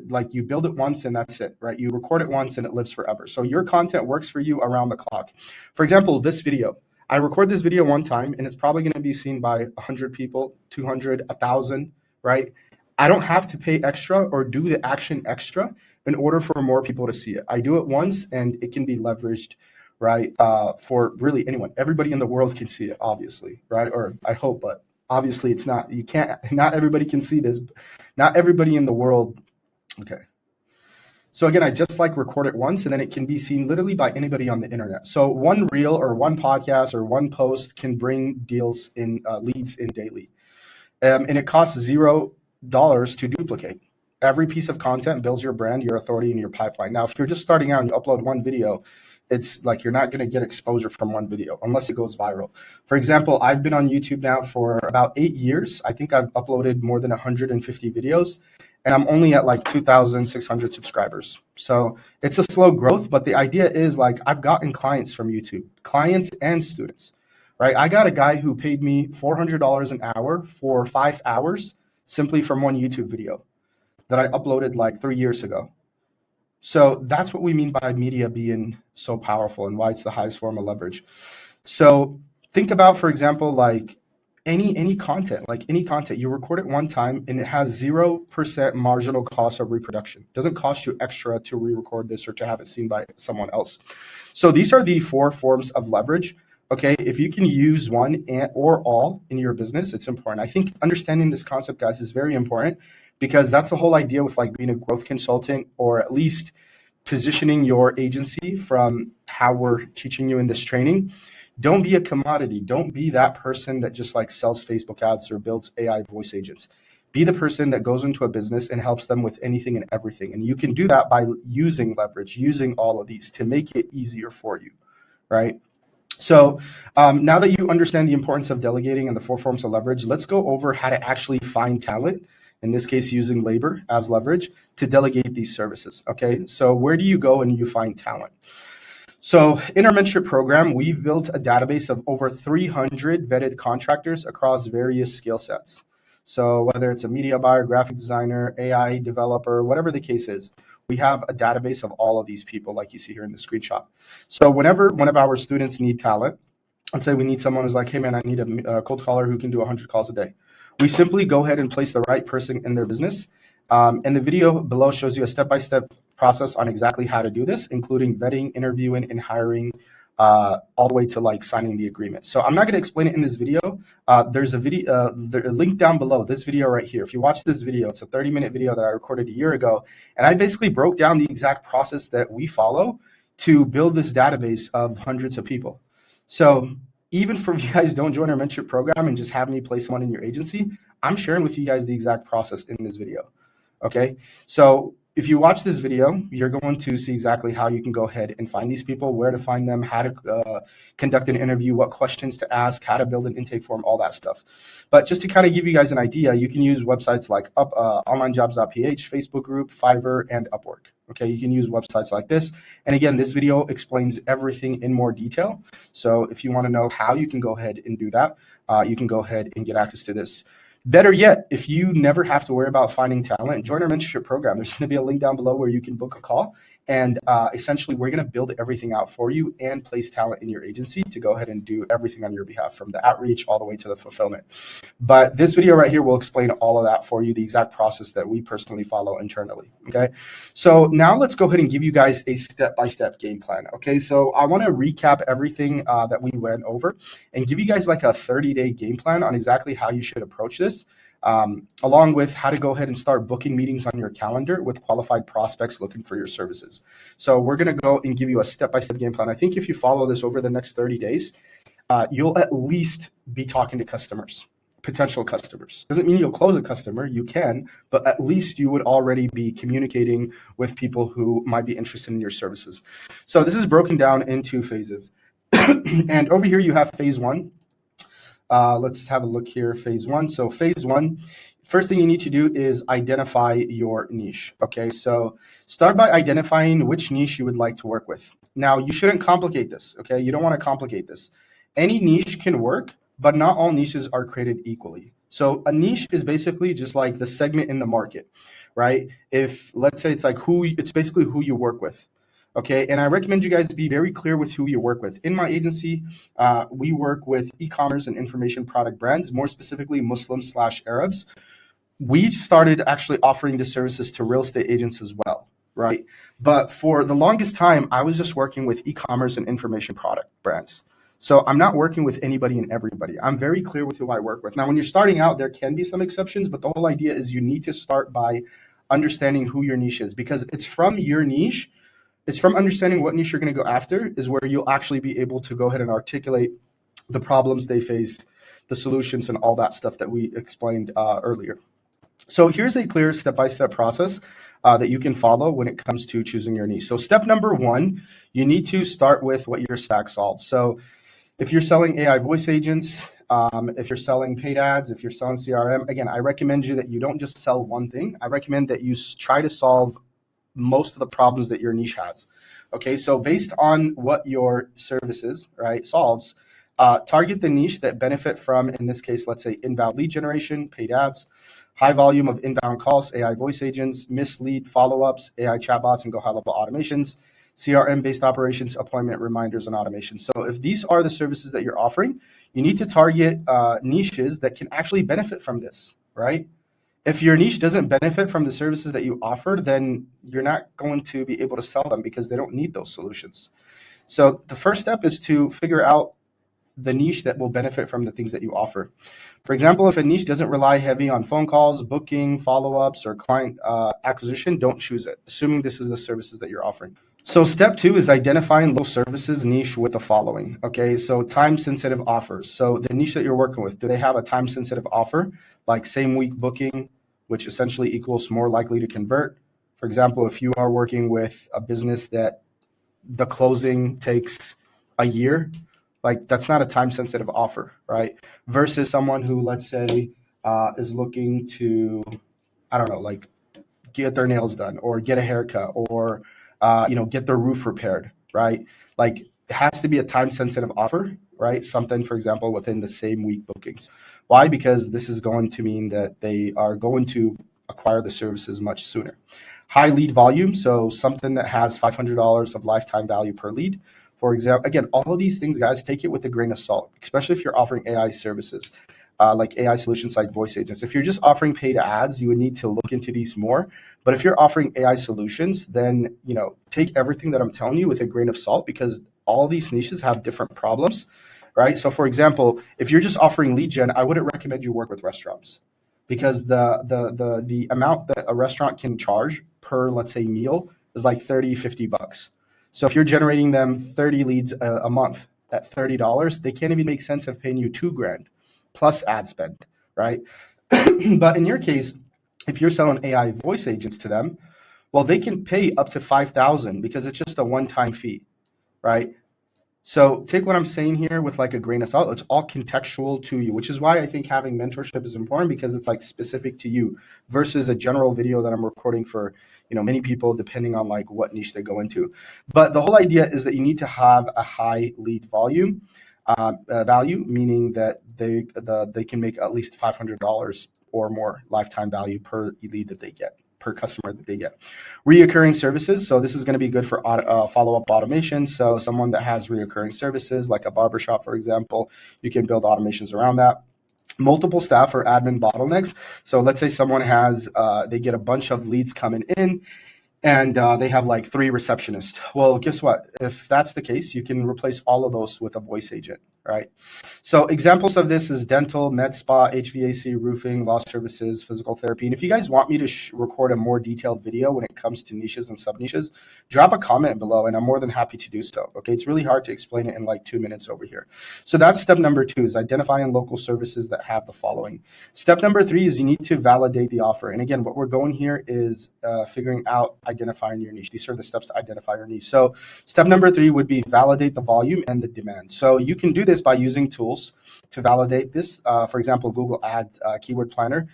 like you build it once and that's it, right? You record it once and it lives forever. So your content works for you around the clock. For example, this video, I record this video one time and it's probably going to be seen by 100 people, 200, 1,000, right? I don't have to pay extra or do the action extra in order for more people to see it. I do it once and it can be leveraged, right? For really anyone. Everybody in the world can see it, obviously, right? Or I hope, but obviously it's not, you can't, not everybody can see this. Not everybody in the world. Okay. So again, I just like record it once and then it can be seen literally by anybody on the internet. So one reel or one podcast or one post can bring deals in leads in daily. And it costs $0 to duplicate. Every piece of content builds your brand, your authority, and your pipeline. Now, if you're just starting out and you upload one video, it's like you're not going to get exposure from one video unless it goes viral. For example, I've been on YouTube now for about 8 years. I think I've uploaded more than 150 videos. And I'm only at like 2,600 subscribers. So it's a slow growth, but the idea is like I've gotten clients from YouTube, clients and students, right? I got a guy who paid me $400 an hour for 5 hours simply from one YouTube video that I uploaded like 3 years ago. So that's what we mean by media being so powerful and why it's the highest form of leverage. So think about, for example, like any content, you record it one time and it has 0% marginal cost of reproduction. It doesn't cost you extra to re-record this or to have it seen by someone else. So these are the 4 forms of leverage. Okay, if you can use one or all in your business, it's important. I think understanding this concept, guys, is very important because that's the whole idea with like being a growth consultant, or at least positioning your agency from how we're teaching you in this training. Don't be a commodity. Don't be that person that just like sells Facebook ads or builds AI voice agents. Be the person that goes into a business and helps them with anything and everything. And you can do that by using leverage, using all of these to make it easier for you, right? So now that you understand the importance of delegating and the 4 forms of leverage, let's go over how to actually find talent, in this case, using labor as leverage to delegate these services, okay? So where do you go and you find talent? So in our mentorship program, we've built a database of over 300 vetted contractors across various skill sets. So whether it's a media buyer, graphic designer, AI developer, whatever the case is, we have a database of all of these people like you see here in the screenshot. So whenever one of our students need talent, let's say we need someone who's like, hey man, I need a cold caller who can do 100 calls a day. We simply go ahead and place the right person in their business. And the video below shows you a step-by-step process on exactly how to do this, including vetting, interviewing, and hiring, all the way to like signing the agreement. So I'm not going to explain it in this video. There's a video, a link down below this video right here. If you watch this video, it's a 30-minute video that I recorded a year ago. And I basically broke down the exact process that we follow to build this database of hundreds of people. So even if you guys don't join our mentorship program and just have me place someone in your agency, I'm sharing with you guys the exact process in this video. Okay, so if you watch this video, you're going to see exactly how you can go ahead and find these people, where to find them, how to conduct an interview, what questions to ask, how to build an intake form, all that stuff. But just to kind of give you guys an idea, you can use websites like onlinejobs.ph, Facebook group, Fiverr, and Upwork. Okay, you can use websites like this. And again, this video explains everything in more detail. So if you want to know how you can go ahead and do that, you can go ahead and get access to this. Better yet, if you never have to worry about finding talent, join our mentorship program. There's going to be a link down below where you can book a call And essentially, we're going to build everything out for you and place talent in your agency to go ahead and do everything on your behalf, from the outreach all the way to the fulfillment. But this video right here will explain all of that for you, the exact process that we personally follow internally. Okay, so now let's go ahead and give you guys a step-by-step game plan. Okay, so I want to recap everything that we went over and give you guys like a 30-day game plan on exactly how you should approach this. Along with how to go ahead and start booking meetings on your calendar with qualified prospects looking for your services. So we're going to go and give you a step-by-step game plan. I think if you follow this over the next 30 days, you'll at least be talking to customers, potential customers. Doesn't mean you'll close a customer, you can, but at least you would already be communicating with people who might be interested in your services. So this is broken down into phases. And over here you have phase one. Let's have a look here, phase one. So phase one, first thing you need to do is identify your niche. Okay, so start by identifying which niche you would like to work with. Now, you shouldn't complicate this, okay? You don't want to complicate this. Any niche can work, but not all niches are created equally. So a niche is basically just like the segment in the market, right? If, let's say, it's basically who you work with. Okay, and I recommend you guys be very clear with who you work with. In my agency, we work with e-commerce and information product brands, more specifically Muslims/Arabs. We started actually offering the services to real estate agents as well, right? But for the longest time, I was just working with e-commerce and information product brands. So I'm not working with anybody and everybody. I'm very clear with who I work with. Now, when you're starting out, there can be some exceptions, but the whole idea is you need to start by understanding who your niche is, because it's from your niche. It's from understanding what niche you're going to go after is where you'll actually be able to go ahead and articulate the problems they face, the solutions, and all that stuff that we explained earlier. So here's a clear step-by-step process that you can follow when it comes to choosing your niche. So step number one, you need to start with what your stack solves. So if you're selling AI voice agents, if you're selling paid ads, if you're selling CRM, again, I recommend you that you don't just sell one thing. I recommend that you try to solve most of the problems that your niche has. Okay, so based on what your services, right, solves, target the niche that benefit from, in this case, let's say inbound lead generation, paid ads, high volume of inbound calls, AI voice agents, mislead follow-ups, AI chatbots, and GoHighLevel automations, CRM-based operations, appointment reminders, and automation. So if these are the services that you're offering, you need to target niches that can actually benefit from this, right? If your niche doesn't benefit from the services that you offer, then you're not going to be able to sell them because they don't need those solutions. So the first step is to figure out the niche that will benefit from the things that you offer. For example, if a niche doesn't rely heavy on phone calls, booking, follow-ups, or client acquisition, don't choose it, assuming this is the services that you're offering. So step two is identifying low services niche with the following. Okay, so time-sensitive offers. So the niche that you're working with, do they have a time-sensitive offer, like same week booking, which essentially equals more likely to convert? For example, if you are working with a business that the closing takes a year, like that's not a time-sensitive offer, right? Versus someone who, let's say, is looking to, I don't know, like get their nails done or get a haircut or get their roof repaired, right? Like it has to be a time-sensitive offer, right? Something, for example, within the same week bookings. Why? Because this is going to mean that they are going to acquire the services much sooner. High lead volume, so something that has $500 of lifetime value per lead. For example, again, all of these things, guys, take it with a grain of salt, especially if you're offering AI services. Like AI solutions like voice agents. If you're just offering paid ads, you would need to look into these more. But if you're offering AI solutions, then take everything that I'm telling you with a grain of salt, because all these niches have different problems, right? So for example, if you're just offering lead gen, I wouldn't recommend you work with restaurants, because the amount that a restaurant can charge per, let's say, meal is like $30-$50. So if you're generating them 30 leads a month at $30, they can't even make sense of paying you $2,000 plus ad spend, right? But in your case, if you're selling AI voice agents to them, well, they can pay up to $5,000 because it's just a one-time fee, right? So take what I'm saying here with like a grain of salt. It's all contextual to you, which is why I think having mentorship is important, because it's like specific to you versus a general video that I'm recording for many people, depending on like what niche they go into. But the whole idea is that you need to have a high lead volume value, meaning that they can make at least $500 or more lifetime value per lead that they get. per customer that they get. Reoccurring services. So this is going to be good for follow-up automation. So someone that has reoccurring services, like a barbershop, for example, you can build automations around that. Multiple staff or admin bottlenecks. So let's say someone has, they get a bunch of leads coming in, and they have like 3 receptionists. Well, guess what? If that's the case, you can replace all of those with a voice agent, right? So examples of this is dental, med spa, HVAC, roofing, law services, physical therapy. And if you guys want me to record a more detailed video when it comes to niches and sub-niches, drop a comment below and I'm more than happy to do so, okay? It's really hard to explain it in like 2 minutes over here. So that's step number 2, is identifying local services that have the following. Step number 3 is you need to validate the offer. And again, what we're going here is figuring out identifying your niche. These are the steps to identify your niche. So step number 3 would be validate the volume and the demand. So you can do this by using tools to validate this. For example, Google Ads Keyword Planner.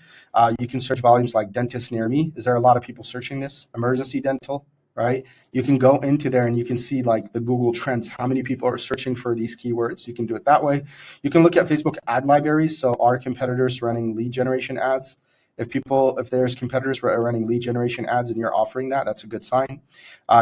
You can search volumes like dentist near me. Is there a lot of people searching this? Emergency dental, right? You can go into there and you can see like the Google Trends, how many people are searching for these keywords. You can do it that way. You can look at Facebook ad libraries. So are competitors running lead generation ads? If there's competitors running lead generation ads and you're offering that, that's a good sign.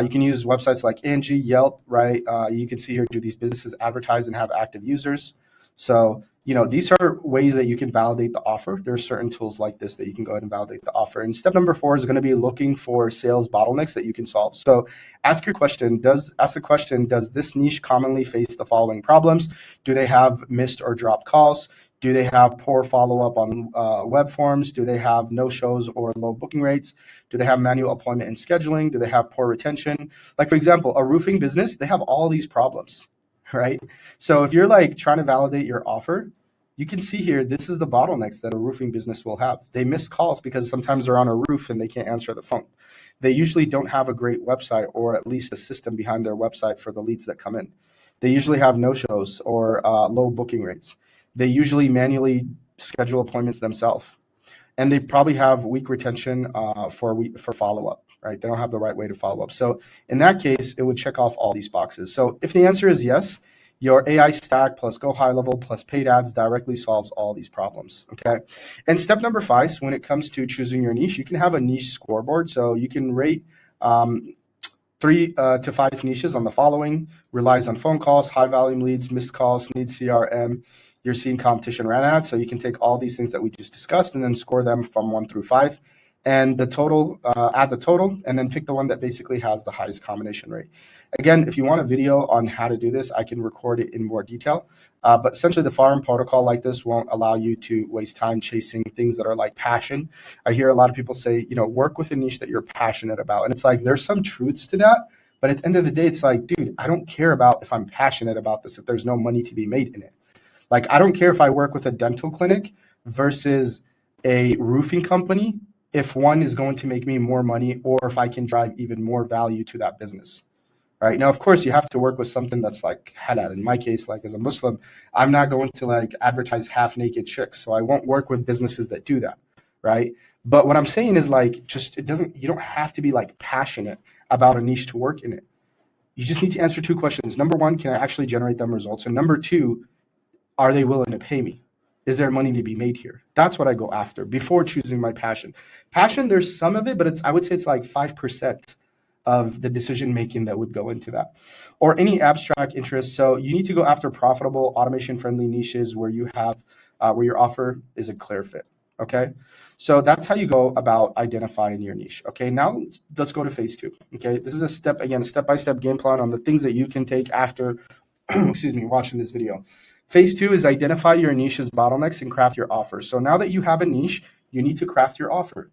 You can use websites like Angie, Yelp, right? You can see here, do these businesses advertise and have active users? So, these are ways that you can validate the offer. There are certain tools like this that you can go ahead and validate the offer. And step number 4 is going to be looking for sales bottlenecks that you can solve. So ask the question, does this niche commonly face the following problems? Do they have missed or dropped calls? Do they have poor follow-up on web forms? Do they have no-shows or low booking rates? Do they have manual appointment and scheduling? Do they have poor retention? Like, for example, a roofing business, they have all these problems, right? So if you're like trying to validate your offer, you can see here, this is the bottlenecks that a roofing business will have. They miss calls because sometimes they're on a roof and they can't answer the phone. They usually don't have a great website, or at least a system behind their website for the leads that come in. They usually have no-shows or low booking rates. They usually manually schedule appointments themselves, and they probably have weak retention for follow-up, right? They don't have the right way to follow up. So in that case, it would check off all these boxes. So if the answer is yes, your AI stack plus GoHighLevel plus paid ads directly solves all these problems, okay? And step number 5, so when it comes to choosing your niche, you can have a niche scoreboard. So you can rate 3 to 5 niches on the following: relies on phone calls, high volume leads, missed calls, needs CRM, you're seeing competition ran ads. So you can take all these things that we just discussed and then score them from 1 through 5. And the total, add the total, and then pick the one that basically has the highest combination rate. Again, if you want a video on how to do this, I can record it in more detail. But essentially, the farm protocol like this won't allow you to waste time chasing things that are like passion. I hear a lot of people say, work with a niche that you're passionate about. And it's like, there's some truths to that. But at the end of the day, it's like, dude, I don't care about if I'm passionate about this, if there's no money to be made in it. Like, I don't care if I work with a dental clinic versus a roofing company, if one is going to make me more money or if I can drive even more value to that business, right? Now, of course, you have to work with something that's like halal. In my case, like as a Muslim, I'm not going to like advertise half-naked chicks. So I won't work with businesses that do that, right? But what I'm saying is like, you don't have to be like passionate about a niche to work in it. You just need to answer 2 questions. Number 1, can I actually generate them results? And number 2, are they willing to pay me? Is there money to be made here? That's what I go after before choosing my passion. Passion, there's some of it, but I would say it's like 5% of the decision making that would go into that, or any abstract interest. So you need to go after profitable, automation-friendly niches where you have where your offer is a clear fit. Okay, so that's how you go about identifying your niche. Okay, now let's go to phase 2. Okay, this is a step-by-step game plan on the things that you can take after watching this video. Phase 2 is identify your niche's bottlenecks and craft your offer. So now that you have a niche, you need to craft your offer.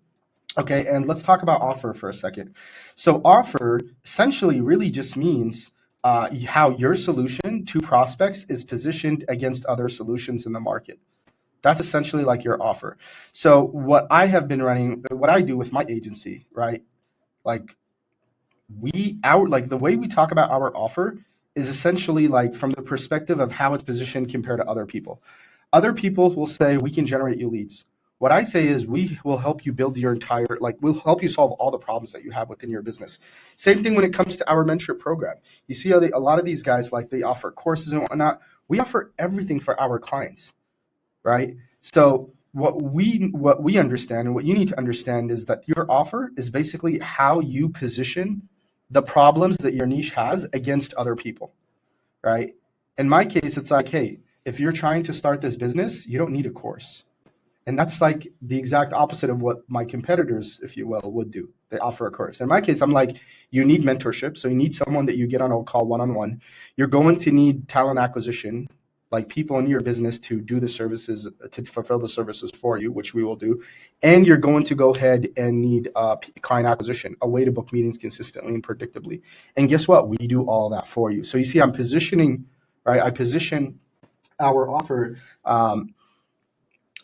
Okay, and let's talk about offer for a second. So offer essentially really just means how your solution to prospects is positioned against other solutions in the market. That's essentially like your offer. So what I do with my agency, right? Like the way we talk about our offer is essentially like from the perspective of how it's positioned compared to other people. Other people will say, we can generate you leads. What I say is we will help you build your we'll help you solve all the problems that you have within your business. Same thing when it comes to our mentorship program. You see how a lot of these guys, like they offer courses and whatnot. We offer everything for our clients, right? So what we understand and what you need to understand is that your offer is basically how you position the problems that your niche has against other people, right? In my case, it's like, hey, if you're trying to start this business, you don't need a course. And that's like the exact opposite of what my competitors, if you will, would do. They offer a course. In my case, I'm like, you need mentorship. So you need someone that you get on a call one-on-one. You're going to need talent acquisition, like people in your business to do the services, to fulfill the services for you, which we will do. And you're going to go ahead and need client acquisition, a way to book meetings consistently and predictably. And guess what? We do all that for you. So you see, I'm positioning, right? I position our offer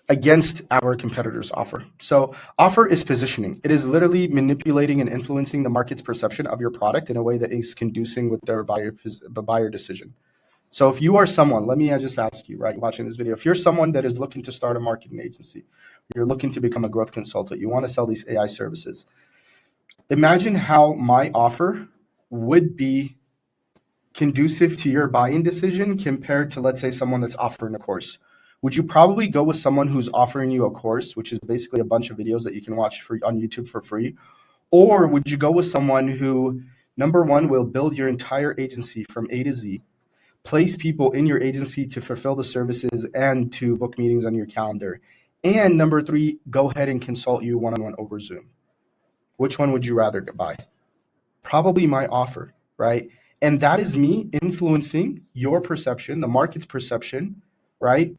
against our competitor's offer. So offer is positioning. It is literally manipulating and influencing the market's perception of your product in a way that is conducing with their buyer decision. So if you are someone, let me just ask you, right, watching this video, if you're someone that is looking to start a marketing agency, you're looking to become a growth consultant, you want to sell these AI services, imagine how my offer would be conducive to your buying decision compared to, let's say, someone that's offering a course. Would you probably go with someone who's offering you a course, which is basically a bunch of videos that you can watch on YouTube for free? Or would you go with someone who, number one, will build your entire agency from A to Z, place people in your agency to fulfill the services and to book meetings on your calendar, and number three, go ahead and consult you one-on-one over Zoom? Which one would you rather buy? Probably my offer, right? And that is me influencing your perception, the market's perception, right,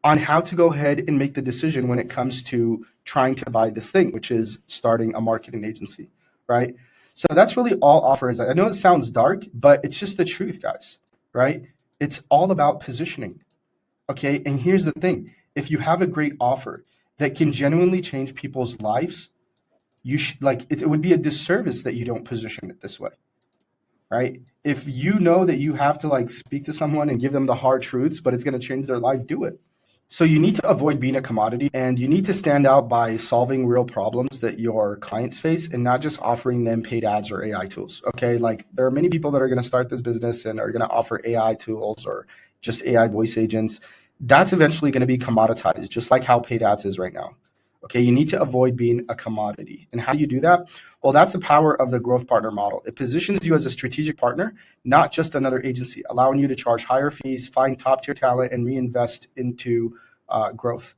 on how to go ahead and make the decision when it comes to trying to buy this thing, which is starting a marketing agency, right? So that's really all offer is. I know it sounds dark, but it's just the truth, guys, right? It's all about positioning, okay? And here's the thing. If you have a great offer that can genuinely change people's lives, you should, like, it would be a disservice that you don't position it this way, right? If you know that you have to like speak to someone and give them the hard truths, but it's going to change their life, do it. So you need to avoid being a commodity, and you need to stand out by solving real problems that your clients face and not just offering them paid ads or AI tools. Okay. Like there are many people that are going to start this business and are going to offer AI tools or just AI voice agents. That's eventually going to be commoditized, just like how paid ads is right now. Okay. You need to avoid being a commodity. And how do you do that? Well, that's the power of the growth partner model. It positions you as a strategic partner, not just another agency, allowing you to charge higher fees, find top tier talent, and reinvest into growth.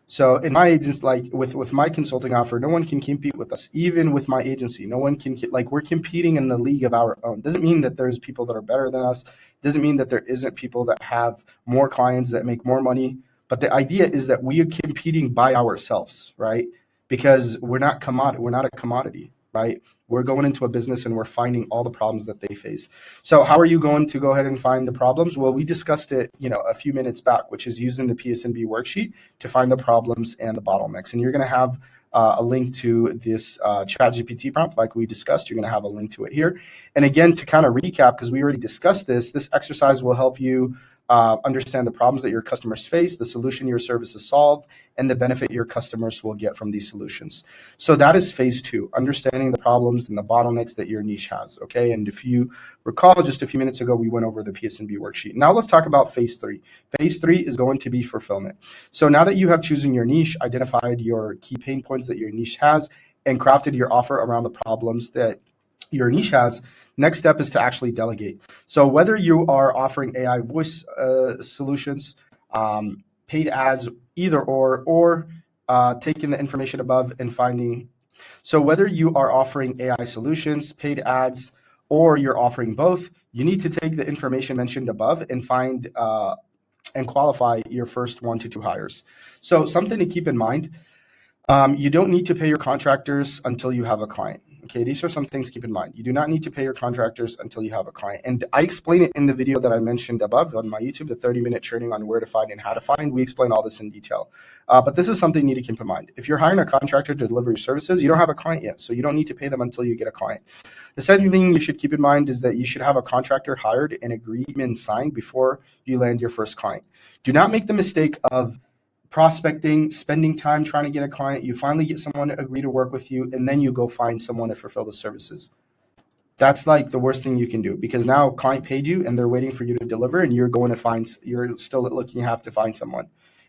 So in my agents, like with my consulting offer, no one can compete with us. Even with my agency, no one can, like, we're competing in the league of our own. Doesn't mean that there's people that are better than us. Doesn't mean that there isn't people that have more clients that make more money. But the idea is that we are competing by ourselves, right? Because we're not a commodity, right? We're going into a business and we're finding all the problems that they face. So how are you going to go ahead and find the problems? Well, we discussed it, a few minutes back, which is using the PSNB worksheet to find the problems and the bottlenecks. And you're going to have a link to this ChatGPT prompt, like we discussed. You're going to have a link to it here. And again, to kind of recap, because we already discussed this exercise will help you understand the problems that your customers face, the solution your services solve, and the benefit your customers will get from these solutions. So that is phase 2, understanding the problems and the bottlenecks that your niche has, okay? And if you recall, just a few minutes ago, we went over the PSNB worksheet. Now let's talk about phase 3. Phase 3 is going to be fulfillment. So now that you have chosen your niche, identified your key pain points that your niche has, and crafted your offer around the problems that your niche has, next step is to actually delegate. So whether you are offering AI voice solutions, paid ads, either or taking the information above and finding. So whether you are offering AI solutions, paid ads, or you're offering both, you need to take the information mentioned above and find and qualify your first 1 to 2 hires. So something to keep in mind. You don't need to pay your contractors until you have a client. Okay, these are some things to keep in mind. You do not need to pay your contractors until you have a client. And I explain it in the video that I mentioned above on my YouTube, the 30-minute training on where to find and how to find. We explain all this in detail. But this is something you need to keep in mind. If you're hiring a contractor to deliver your services, you don't have a client yet, so you don't need to pay them until you get a client. The second thing you should keep in mind is that you should have a contractor hired and agreement signed before you land your first client. Do not make the mistake of prospecting, spending time trying to get a client. You finally get someone to agree to work with you, and then you go find someone to fulfill the services. That's like the worst thing you can do, because now client paid you and they're waiting for you to deliver, and you're still looking, you have to find someone.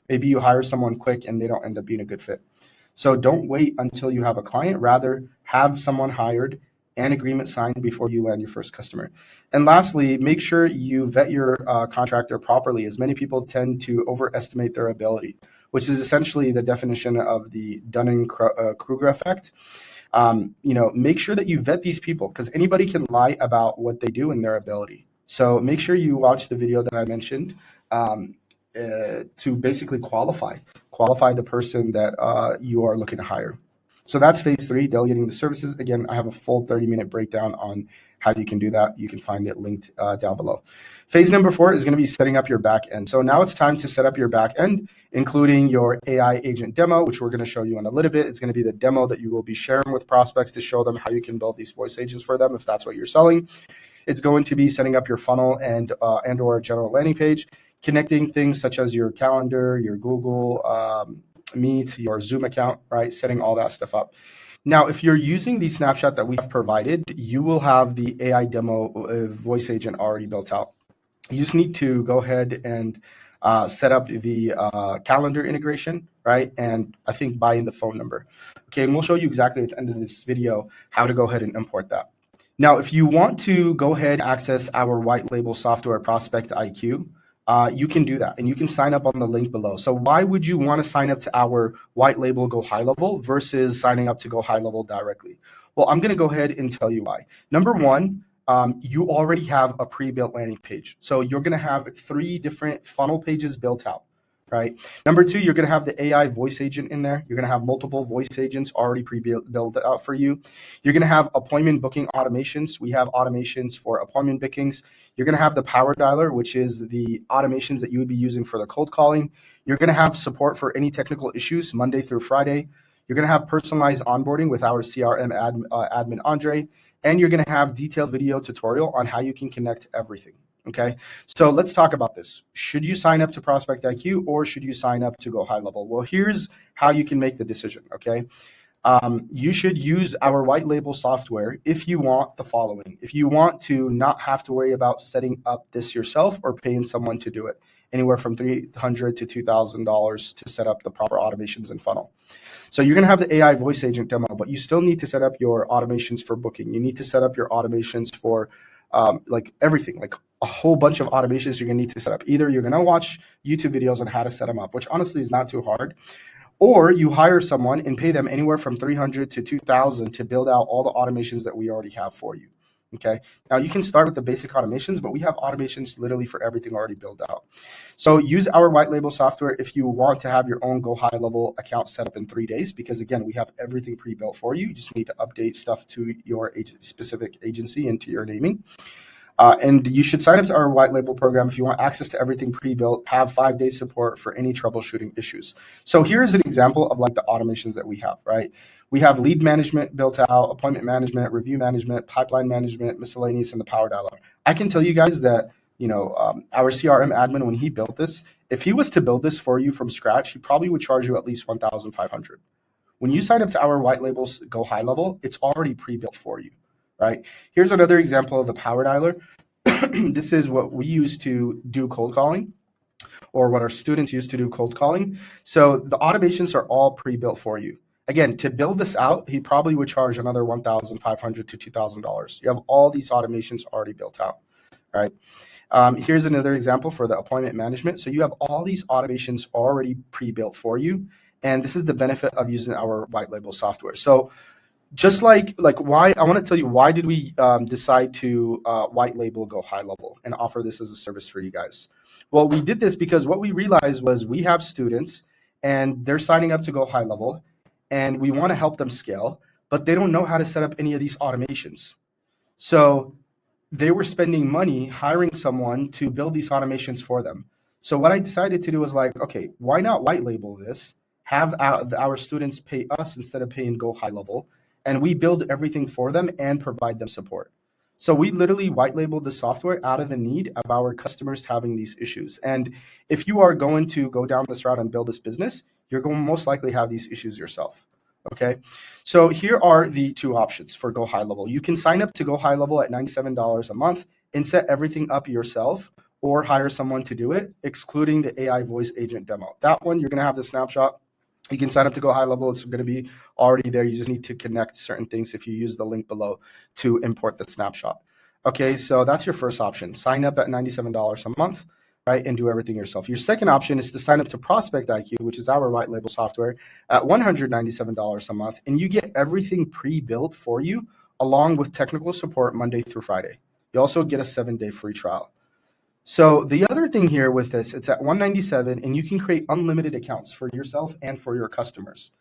Maybe you hire someone quick and they don't end up being a good fit. So don't wait until you have a client. Rather, have someone hired and agreement signed before you land your first customer. And lastly, make sure you vet your contractor properly, as many people tend to overestimate their ability, which is essentially the definition of the Dunning-Kruger effect. Make sure that you vet these people, because anybody can lie about what they do and their ability. So make sure you watch the video that I mentioned to basically qualify the person that you are looking to hire. So that's phase 3, delegating the services. Again, I have a full 30-minute breakdown on how you can do that. You can find it linked down below. Phase number 4 is going to be setting up your back end. So now it's time to set up your back end, including your AI agent demo, which we're going to show you in a little bit. It's going to be the demo that you will be sharing with prospects to show them how you can build these voice agents for them if that's what you're selling. It's going to be setting up your funnel and or general landing page, connecting things such as your calendar, your Google Meet, your Zoom account, right? Setting all that stuff up. Now, if you're using the snapshot that we have provided, you will have the AI demo voice agent already built out. You just need to go ahead and set up the calendar integration, right? And I think buy in the phone number. Okay, and we'll show you exactly at the end of this video how to go ahead and import that. Now, if you want to go ahead and access our white label software Prospect IQ, you can do that, and you can sign up on the link below. So why would you want to sign up to our white label GoHighLevel versus signing up to GoHighLevel directly? Well, I'm going to go ahead and tell you why. Number one, you already have a pre-built landing page. So you're going to have 3 different funnel pages built out, right? Number 2, you're going to have the AI voice agent in there. You're going to have multiple voice agents already pre-built out for you. You're going to have appointment booking automations. We have automations for appointment bookings. You're going to have the power dialer, which is the automations that you would be using for the cold calling. You're going to have support for any technical issues Monday through Friday. You're going to have personalized onboarding with our CRM admin, Andre. And you're going to have detailed video tutorial on how you can connect everything. Okay, so let's talk about this. Should you sign up to Prospect IQ or should you sign up to GoHighLevel? Well, here's how you can make the decision. Okay, you should use our white label software if you want the following. If you want to not have to worry about setting up this yourself or paying someone to do it, anywhere from $300 to $2,000 to set up the proper automations and funnel. So you're going to have the AI voice agent demo, but you still need to set up your automations for booking. You need to set up your automations for like everything, like a whole bunch of automations you're going to need to set up. Either you're going to watch YouTube videos on how to set them up, which honestly is not too hard, or you hire someone and pay them anywhere from $300 to $2,000 to build out all the automations that we already have for you. Okay. Now you can start with the basic automations, but we have automations literally for everything already built out. So use our white label software if you want to have your own GoHighLevel account set up in 3 days, because again, we have everything pre-built for you. You just need to update stuff to your specific agency and to your naming. And you should sign up to our white label program if you want access to everything pre-built, have 5-day support for any troubleshooting issues. So here's an example of like the automations that we have, right? We have lead management built out, appointment management, review management, pipeline management, miscellaneous, and the power dialer. I can tell you guys that, our CRM admin, when he built this, if he was to build this for you from scratch, he probably would charge you at least $1,500. When you sign up to our white labels GoHighLevel, it's already pre-built for you. Right. Here's another example of the power dialer. This is what we use to do cold calling, or what our students use to do cold calling. So the automations are all pre-built for you. Again, to build this out, he probably would charge another $1,500 to $2,000. You have all these automations already built out, right? Here's another example for the appointment management. So you have all these automations already pre-built for you. And this is the benefit of using our white label software. So just like why, I want to tell you why did we decide to white label GoHighLevel and offer this as a service for you guys. Well, we did this because what we realized was we have students and they're signing up to GoHighLevel and we want to help them scale, but they don't know how to set up any of these automations. So they were spending money hiring someone to build these automations for them. So what I decided to do was like, okay, why not white label this, have our students pay us instead of paying GoHighLevel, and we build everything for them and provide them support. So we literally white labeled the software out of the need of our customers having these issues. And if you are going to go down this route and build this business, you're going to most likely have these issues yourself. Okay. So here are the 2 options for GoHighLevel. You can sign up to GoHighLevel at $97 a month and set everything up yourself, or hire someone to do it, excluding the AI voice agent demo. That one, you're going to have the snapshot. You can sign up to GoHighLevel. It's going to be already there. You just need to connect certain things if you use the link below to import the snapshot. Okay, so that's your first option. Sign up at $97 a month, right, and do everything yourself. Your second option is to sign up to Prospect IQ, which is our white label software, at $197 a month, and you get everything pre-built for you along with technical support Monday through Friday. You also get a 7-day free trial. So the other thing here with this, it's at $197 and you can create unlimited accounts for yourself and for your customers.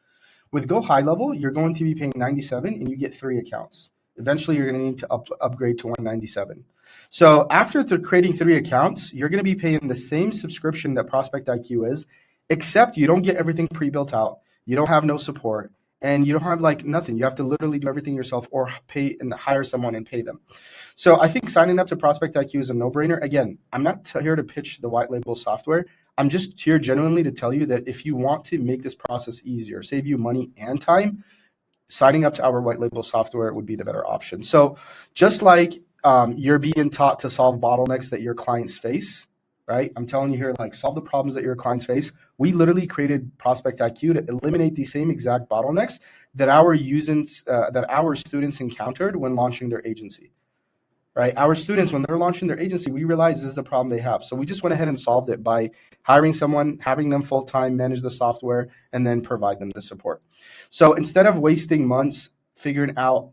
With GoHighLevel, you're going to be paying $97 and you get 3 accounts. Eventually, you're going to need to upgrade to $197. So after creating 3 accounts, you're going to be paying the same subscription that Prospect IQ is, except you don't get everything pre-built out. You don't have no support, and you don't have like nothing. You have to literally do everything yourself or pay and hire someone and pay them. So I think signing up to Prospect IQ is a no-brainer. Again, I'm not here to pitch the white label software. I'm just here genuinely to tell you that if you want to make this process easier, save you money and time, signing up to our white label software would be the better option. So just like you're being taught to solve bottlenecks that your clients face, right? I'm telling you here, like solve the problems that your clients face. We literally created Prospect IQ to eliminate the same exact bottlenecks that our students encountered when launching their agency. Right? Our students, when they're launching their agency, we realize this is the problem they have. So we just went ahead and solved it by hiring someone, having them full-time, manage the software, and then provide them the support. So instead of wasting months figuring out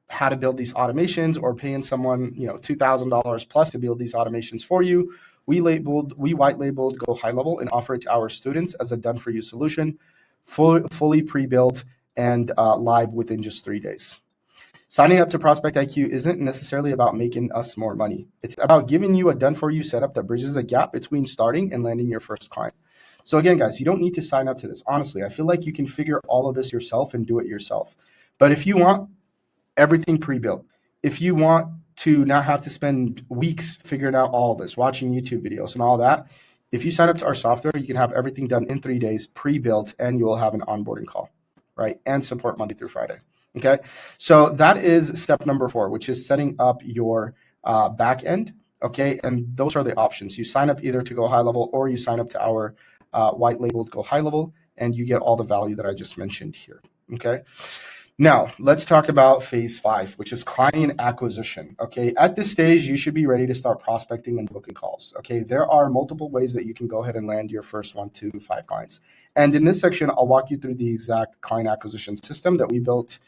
how to build these automations or paying someone, $2,000 plus to build these automations for you, we white labeled GoHighLevel and offer it to our students as a done-for-you solution, fully pre-built and live within just 3 days. Signing up to Prospect IQ isn't necessarily about making us more money. It's about giving you a done-for-you setup that bridges the gap between starting and landing your first client. So again, guys, you don't need to sign up to this. Honestly, I feel like you can figure all of this yourself and do it yourself. But if you want everything pre-built, if you want to not have to spend weeks figuring out all this, watching YouTube videos and all that, if you sign up to our software, you can have everything done in 3 days, pre-built, and you will have an onboarding call, right? And support Monday through Friday. Okay, so that is step number 4, which is setting up your back end. Okay, and those are the options. You sign up either to GoHighLevel or you sign up to our white labeled GoHighLevel, and you get all the value that I just mentioned here. Okay, now let's talk about phase 5, which is client acquisition. Okay, at this stage, you should be ready to start prospecting and booking calls. Okay, there are multiple ways that you can go ahead and land your first 1 to 5 clients. And in this section, I'll walk you through the exact client acquisition system that we built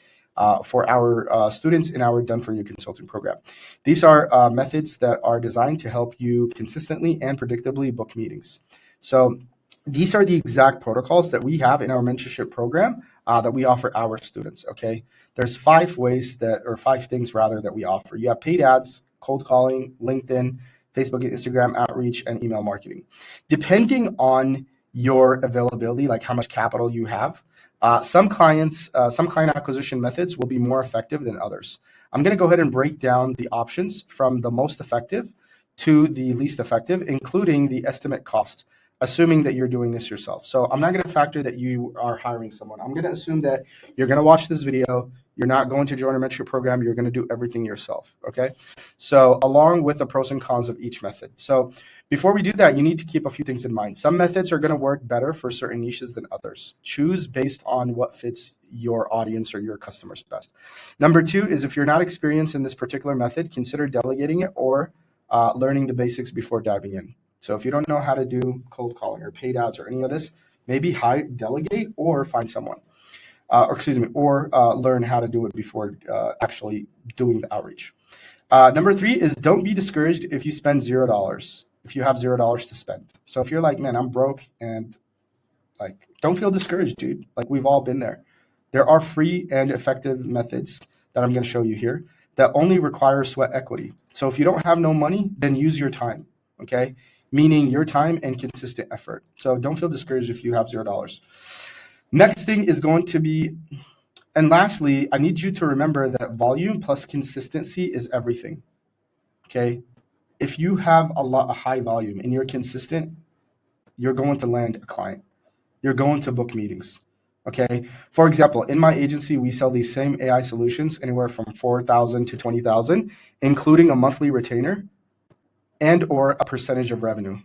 for our students in our Done For You consulting program. These are methods that are designed to help you consistently and predictably book meetings. So these are the exact protocols that we have in our mentorship program that we offer our students. Okay, there's 5 things that we offer. You have paid ads, cold calling, LinkedIn, Facebook and Instagram outreach, and email marketing. Depending on your availability, like how much capital you have, some client acquisition methods will be more effective than others. I'm going to go ahead and break down the options from the most effective to the least effective, including the estimate cost, assuming that you're doing this yourself. So I'm not going to factor that you are hiring someone. I'm going to assume that you're going to watch this video. You're not going to join a mentorship program. You're going to do everything yourself. Okay. So along with the pros and cons of each method. So before we do that, you need to keep a few things in mind. Some methods are going to work better for certain niches than others. Choose based on what fits your audience or your customers best. Number 2 is if you're not experienced in this particular method, consider delegating it or learning the basics before diving in. So if you don't know how to do cold calling or paid ads or any of this, maybe delegate or find someone. Learn how to do it before actually doing the outreach. Number 3 is don't be discouraged if you spend $0, if you have $0 to spend. So if you're like, man, I'm broke, and like, don't feel discouraged, dude. Like, we've all been there. There are free and effective methods that I'm going to show you here that only require sweat equity. So if you don't have no money, then use your time. Okay, meaning your time and consistent effort. So don't feel discouraged if you have $0. Next thing is going to be, and lastly, I need you to remember that volume plus consistency is everything. Okay, if you have a high volume and you're consistent, you're going to land a client. You're going to book meetings. Okay, for example, in my agency, we sell these same AI solutions anywhere from $4,000 to $20,000, including a monthly retainer. and or a percentage of revenue.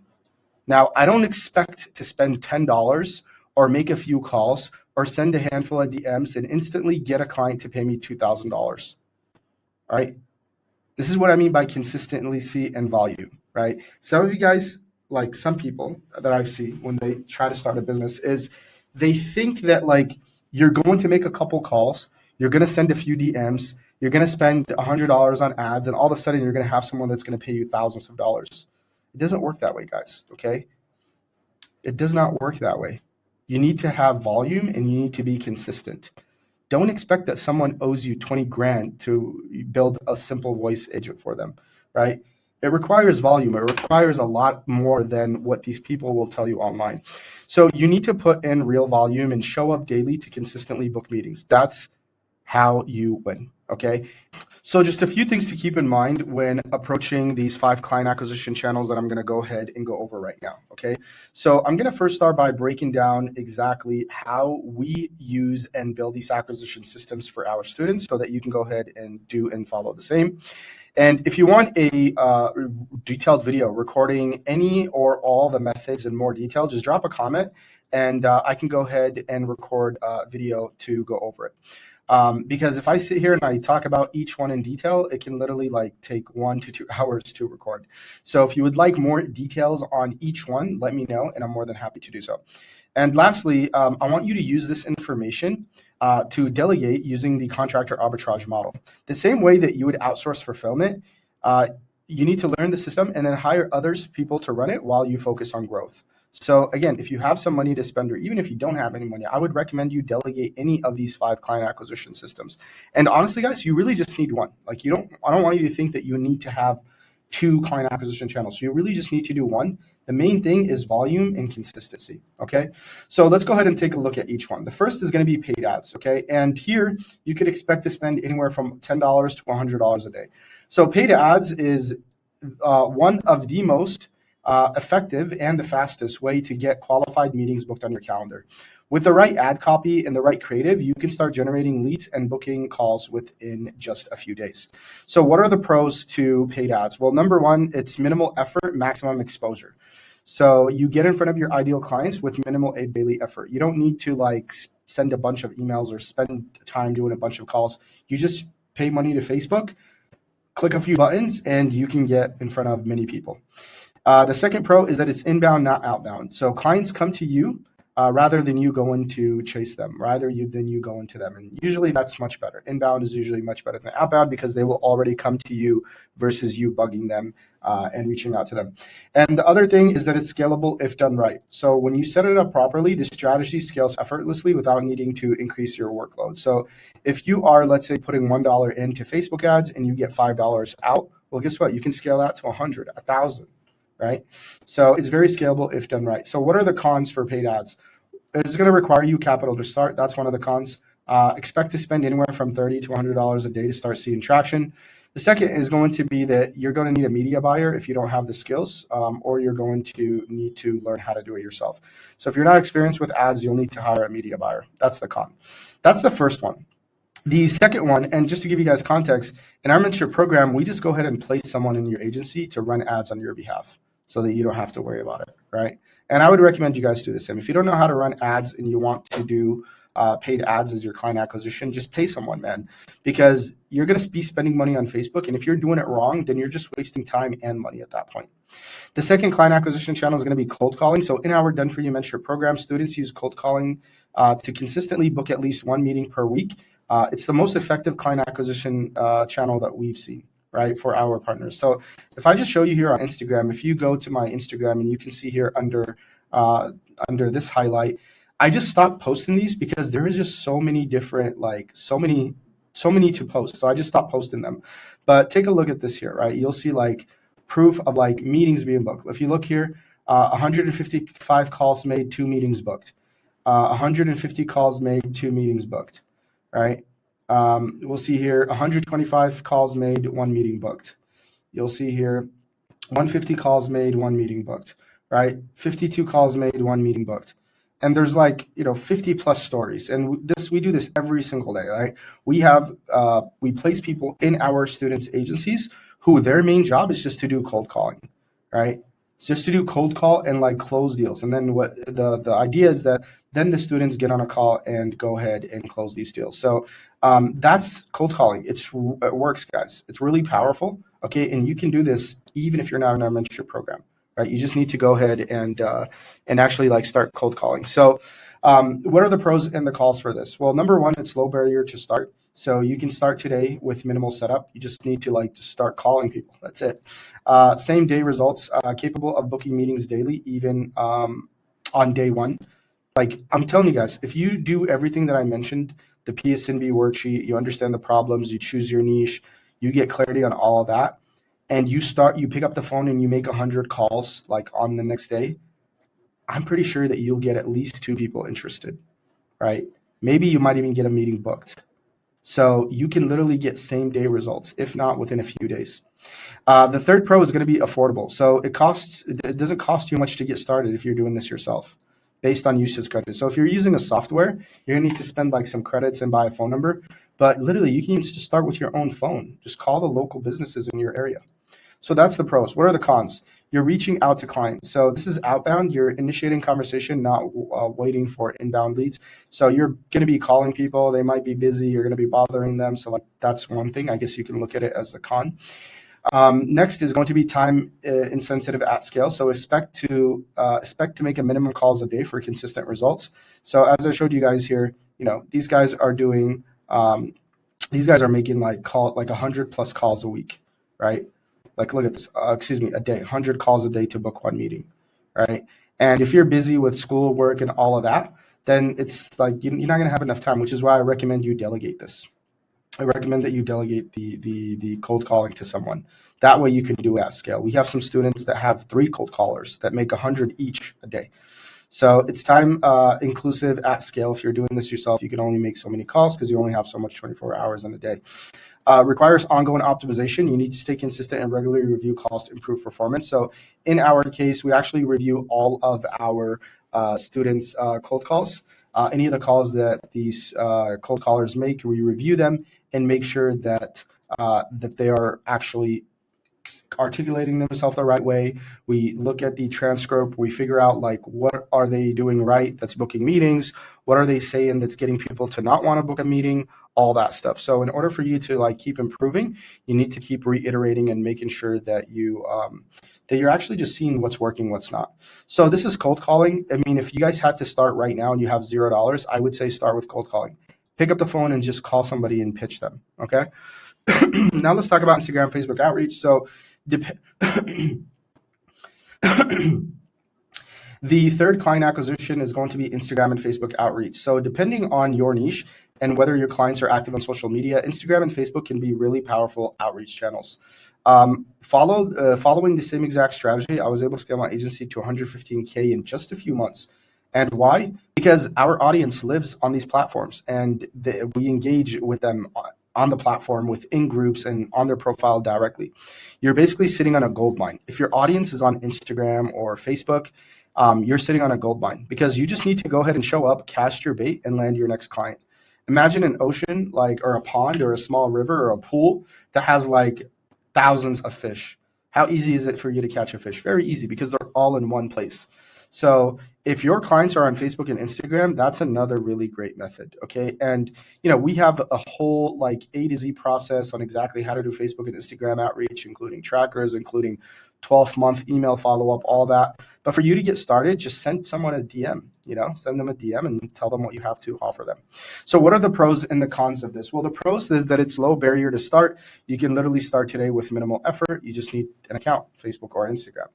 Now, I don't expect to spend $10 or make a few calls or send a handful of DMs and instantly get a client to pay me $2,000. All right. This is what I mean by consistency and volume, right? Some of you guys, like some people that I've seen when they try to start a business, is they think that like you're going to make a couple calls, you're going to send a few DMs, you're going to spend $100 on ads, and all of a sudden you're going to have someone that's going to pay you thousands of dollars. It doesn't work that way, guys, okay? It does not work that way. You need to have volume and you need to be consistent. Don't expect that someone owes you 20 grand to build a simple voice agent for them, right? It requires volume. It requires a lot more than what these people will tell you online. So you need to put in real volume and show up daily to consistently book meetings. That's how you win, okay? So just a few things to keep in mind when approaching these 5 client acquisition channels that I'm going to go ahead and go over right now, okay? So I'm going to first start by breaking down exactly how we use and build these acquisition systems for our students so that you can go ahead and do and follow the same. And if you want a detailed video recording any or all the methods in more detail, just drop a comment and I can go ahead and record a video to go over it. Because if I sit here and I talk about each one in detail, it can literally like take 1 to 2 hours to record. So if you would like more details on each one, let me know and I'm more than happy to do so. And lastly, I want you to use this information to delegate using the contractor arbitrage model. The same way that you would outsource fulfillment, you need to learn the system and then hire others people to run it while you focus on growth. So again, if you have some money to spend, or even if you don't have any money, I would recommend you delegate any of these 5 client acquisition systems. And honestly, guys, you really just need one. Like I don't want you to think that you need to have 2 client acquisition channels. So you really just need to do one. The main thing is volume and consistency, okay? So let's go ahead and take a look at each one. The first is going to be paid ads, okay? And here you could expect to spend anywhere from $10 to $100 a day. So paid ads is one of the most effective and the fastest way to get qualified meetings booked on your calendar. With the right ad copy and the right creative, you can start generating leads and booking calls within just a few days. So what are the pros to paid ads? Well, number one, it's minimal effort, maximum exposure. So you get in front of your ideal clients with minimal daily effort. You don't need to like send a bunch of emails or spend time doing a bunch of calls. You just pay money to Facebook, click a few buttons, and you can get in front of many people. The second pro is that it's inbound, not outbound. So clients come to you rather than you going to chase them, than you going to them. And usually that's much better. Inbound is usually much better than outbound because they will already come to you versus you bugging them and reaching out to them. And the other thing is that it's scalable if done right. So when you set it up properly, the strategy scales effortlessly without needing to increase your workload. So if you are, let's say, putting $1 into Facebook ads and you get $5 out, well, guess what? You can scale that to 100, 1,000. Right? So it's very scalable if done right. So what are the cons for paid ads? It's going to require you capital to start. That's one of the cons. Expect to spend anywhere from $30 to $100 a day to start seeing traction. The second is going to be that you're going to need a media buyer if you don't have the skills, or you're going to need to learn how to do it yourself. So if you're not experienced with ads, you'll need to hire a media buyer. That's the con. That's the first one. The second one, and just to give you guys context, in our mentorship program, we just go ahead and place someone in your agency to run ads on your behalf so that you don't have to worry about it, right? And I would recommend you guys do the same. If you don't know how to run ads and you want to do paid ads as your client acquisition, just pay someone, man, because you're going to be spending money on Facebook. And if you're doing it wrong, then you're just wasting time and money at that point. The second client acquisition channel is going to be cold calling. So in our Done For You mentorship program, students use cold calling to consistently book at least 1 meeting per week. It's the most effective client acquisition channel that we've seen, right, for our partners. So if I just show you here on Instagram, if you go to my Instagram and you can see here under this highlight, I just stopped posting these because there is just so many different, so many to post. So I just stopped posting them. But take a look at this here, right? You'll see like proof of like meetings being booked. If you look here, 155 calls made, 2 meetings booked. 150 calls made, 2 meetings booked, right? We'll see here 125 calls made, 1 meeting booked. You'll see here 150 calls made, 1 meeting booked, right? 52 calls made, 1 meeting booked. And there's 50 plus stories. And we do this every single day, right? We place people in our students' agencies who their main job is just to do cold calling, right? Just to do cold call and like close deals. And then what the idea is that then the students get on a call and go ahead and close these deals. So that's cold calling. It works, guys. It's really powerful. Okay, and you can do this even if you're not in our mentorship program, right? You just need to go ahead and actually like start cold calling. So what are the pros and the cons for this? Well, number one, it's low barrier to start. So you can start today with minimal setup. You just need to like to start calling people. That's it. Same day results, capable of booking meetings daily, even on day one. Like I'm telling you guys, if you do everything that I mentioned, the PSNB worksheet, you understand the problems, you choose your niche, you get clarity on all of that, and you pick up the phone and you make 100 calls like on the next day, I'm pretty sure that you'll get at least 2 people interested, right? Maybe you might even get a meeting booked. So you can literally get same day results, if not within a few days. The third pro is going to be affordable. So it doesn't cost you much to get started if you're doing this yourself based on usage credits. So if you're using a software, you're going to need to spend like some credits and buy a phone number. But literally, you can just start with your own phone. Just call the local businesses in your area. So that's the pros. What are the cons? You're reaching out to clients. So this is outbound. You're initiating conversation, not waiting for inbound leads. So you're going to be calling people. They might be busy. You're going to be bothering them. So like that's one thing. I guess you can look at it as a con. Next is going to be time insensitive at scale. So expect to make a minimum calls a day for consistent results. So as I showed you guys here, these guys are doing making like 100 plus calls a week, right? Like look at this, a day, 100 calls a day to book one meeting, right? And if you're busy with school work and all of that, then it's like you're not going to have enough time, which is why I recommend you delegate this. I recommend that you delegate the cold calling to someone. That way you can do it at scale. We have some students that have 3 cold callers that make 100 each a day. So it's time inclusive at scale. If you're doing this yourself, you can only make so many calls because you only have so much 24 hours in a day. Requires ongoing optimization. You need to stay consistent and regularly review calls to improve performance. So in our case, we actually review all of our students' cold calls. Any of the calls that these cold callers make, we review them and make sure that they are actually articulating themselves the right way. We look at the transcript. We figure out like what are they doing right that's booking meetings. What are they saying that's getting people to not want to book a meeting? All that stuff. So in order for you to like keep improving, you need to keep reiterating and making sure that you're actually just seeing what's working, what's not. So this is cold calling. I mean, if you guys had to start right now and you have $0, I would say start with cold calling. Pick up the phone and just call somebody and pitch them. Okay. Now let's talk about Instagram, Facebook outreach. So the third client acquisition is going to be Instagram and Facebook outreach. So depending on your niche and whether your clients are active on social media, Instagram and Facebook can be really powerful outreach channels. Following the same exact strategy, I was able to scale my agency to 115K in just a few months. And why? Because our audience lives on these platforms and we engage with them on the platform within groups and on their profile directly. You're basically sitting on a gold mine. If your audience is on Instagram or Facebook, you're sitting on a gold mine because you just need to go ahead and show up, cast your bait, and land your next client. Imagine an ocean or a pond or a small river or a pool that has like thousands of fish. How easy is it for you to catch a fish? Very easy because they're all in one place. So if your clients are on Facebook and Instagram, that's another really great method. Okay. And, we have a whole like A to Z process on exactly how to do Facebook and Instagram outreach, including trackers, including 12-month email follow-up, all that. But for you to get started, just send someone a DM, send them a DM and tell them what you have to offer them. So what are the pros and the cons of this? Well, the pros is that it's low barrier to start. You can literally start today with minimal effort. You just need an account, Facebook or Instagram.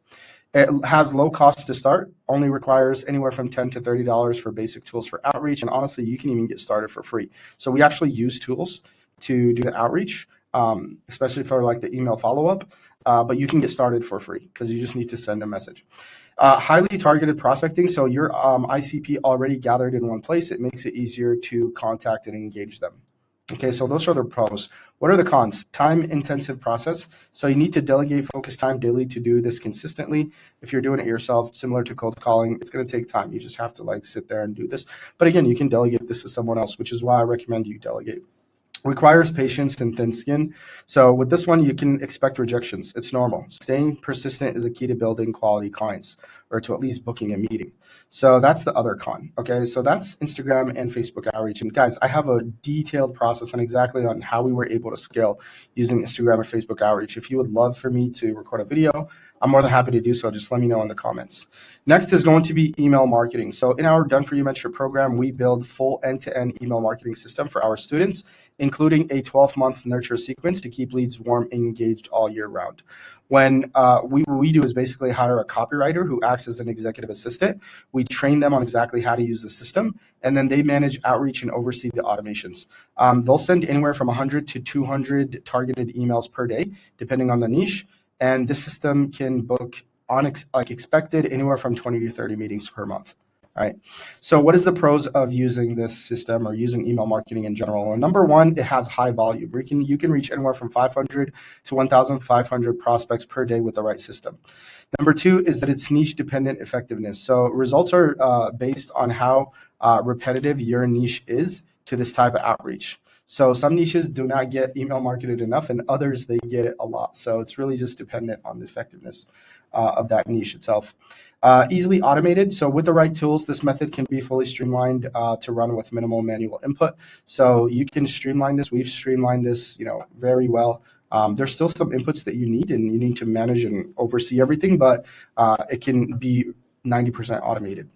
It has low cost to start, only requires anywhere from $10 to $30 for basic tools for outreach. And honestly, you can even get started for free. So we actually use tools to do the outreach, especially for like the email follow-up. But you can get started for free because you just need to send a message. Highly targeted prospecting. So your ICP already gathered in one place. It makes it easier to contact and engage them. Okay, so those are the pros. What are the cons? Time-intensive process. So you need to delegate focus time daily to do this consistently. If you're doing it yourself, similar to cold calling, it's going to take time. You just have to like sit there and do this. But again, you can delegate this to someone else, which is why I recommend you delegate. Requires patience and thin skin. So with this one, you can expect rejections. It's normal. Staying persistent is a key to building quality clients, or to at least booking a meeting. So that's the other con. Okay, so that's Instagram and Facebook outreach. And guys, I have a detailed process on exactly on how we were able to scale using Instagram or Facebook outreach. If you would love for me to record a video, I'm more than happy to do so. Just let me know in the comments. Next is going to be email marketing. So in our Done For You Mentorship program, we build full end-to-end email marketing system for our students, including a 12-month nurture sequence to keep leads warm and engaged all year round. What we do is basically hire a copywriter who acts as an executive assistant. We train them on exactly how to use the system, and then they manage outreach and oversee the automations. They'll send anywhere from 100 to 200 targeted emails per day, depending on the niche. And this system can book like expected anywhere from 20 to 30 meetings per month. All right. So what is the pros of using this system or using email marketing in general? Well, number one, it has high volume. You can reach anywhere from 500 to 1,500 prospects per day with the right system. Number two is that it's niche dependent effectiveness. So results are based on how repetitive your niche is to this type of outreach. So some niches do not get email marketed enough, and others, they get it a lot. So it's really just dependent on the effectiveness of that niche itself. Easily automated. So with the right tools, this method can be fully streamlined to run with minimal manual input. So you can streamline this. We've streamlined this, very well. There's still some inputs that you need, and you need to manage and oversee everything, but it can be 90% automated.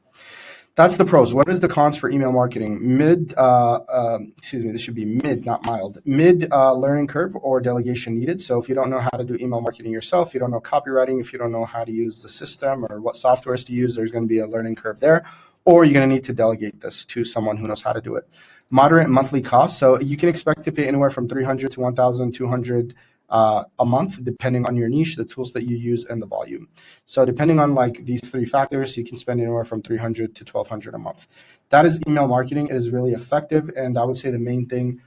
That's the pros. What is the cons for email marketing? This should be mid, not mild. Mid learning curve or delegation needed. So if you don't know how to do email marketing yourself, you don't know copywriting, if you don't know how to use the system or what softwares to use, there's going to be a learning curve there, or you're going to need to delegate this to someone who knows how to do it. Moderate monthly cost. So you can expect to pay anywhere from 300 to 1,200 a month, depending on your niche, the tools that you use, and the volume. So depending on like these three factors, you can spend anywhere from 300 to 1,200 a month. That is email marketing. It is really effective. And I would say the main thing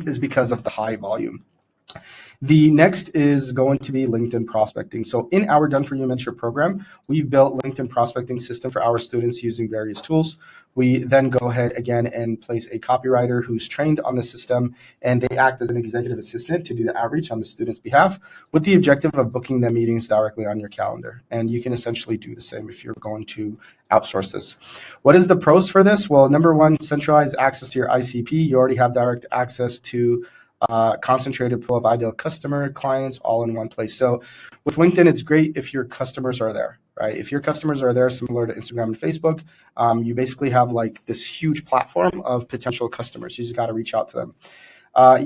is because of the high volume. The next is going to be LinkedIn prospecting. So in our Done For You Mentorship program, we've built LinkedIn prospecting system for our students using various tools. We then go ahead again and place a copywriter who's trained on the system, and they act as an executive assistant to do the outreach on the student's behalf with the objective of booking the meetings directly on your calendar. And you can essentially do the same if you're going to outsource this. What is the pros for this? Well, number one, centralized access to your ICP. You already have direct access to concentrated pool of ideal customer clients all in one place. So with LinkedIn, it's great if your customers are there, right? If your customers are there, similar to Instagram and Facebook, you basically have like this huge platform of potential customers. You just got to reach out to them.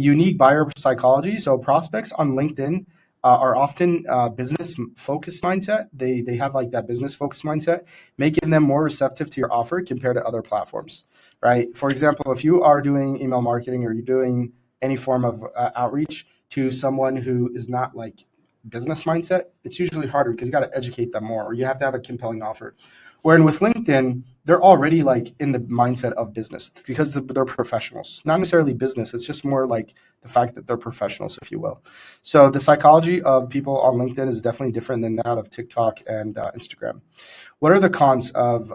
Unique buyer psychology. So prospects on LinkedIn are often business focused mindset. They have like that business focused mindset, making them more receptive to your offer compared to other platforms, right? For example, if you are doing email marketing or you're doing any form of outreach to someone who is not like business mindset, it's usually harder because you got to educate them more, or you have to have a compelling offer. Wherein with LinkedIn, they're already like in the mindset of business because they're professionals, not necessarily business. It's just more like the fact that they're professionals, if you will. So the psychology of people on LinkedIn is definitely different than that of TikTok and Instagram. What are the cons of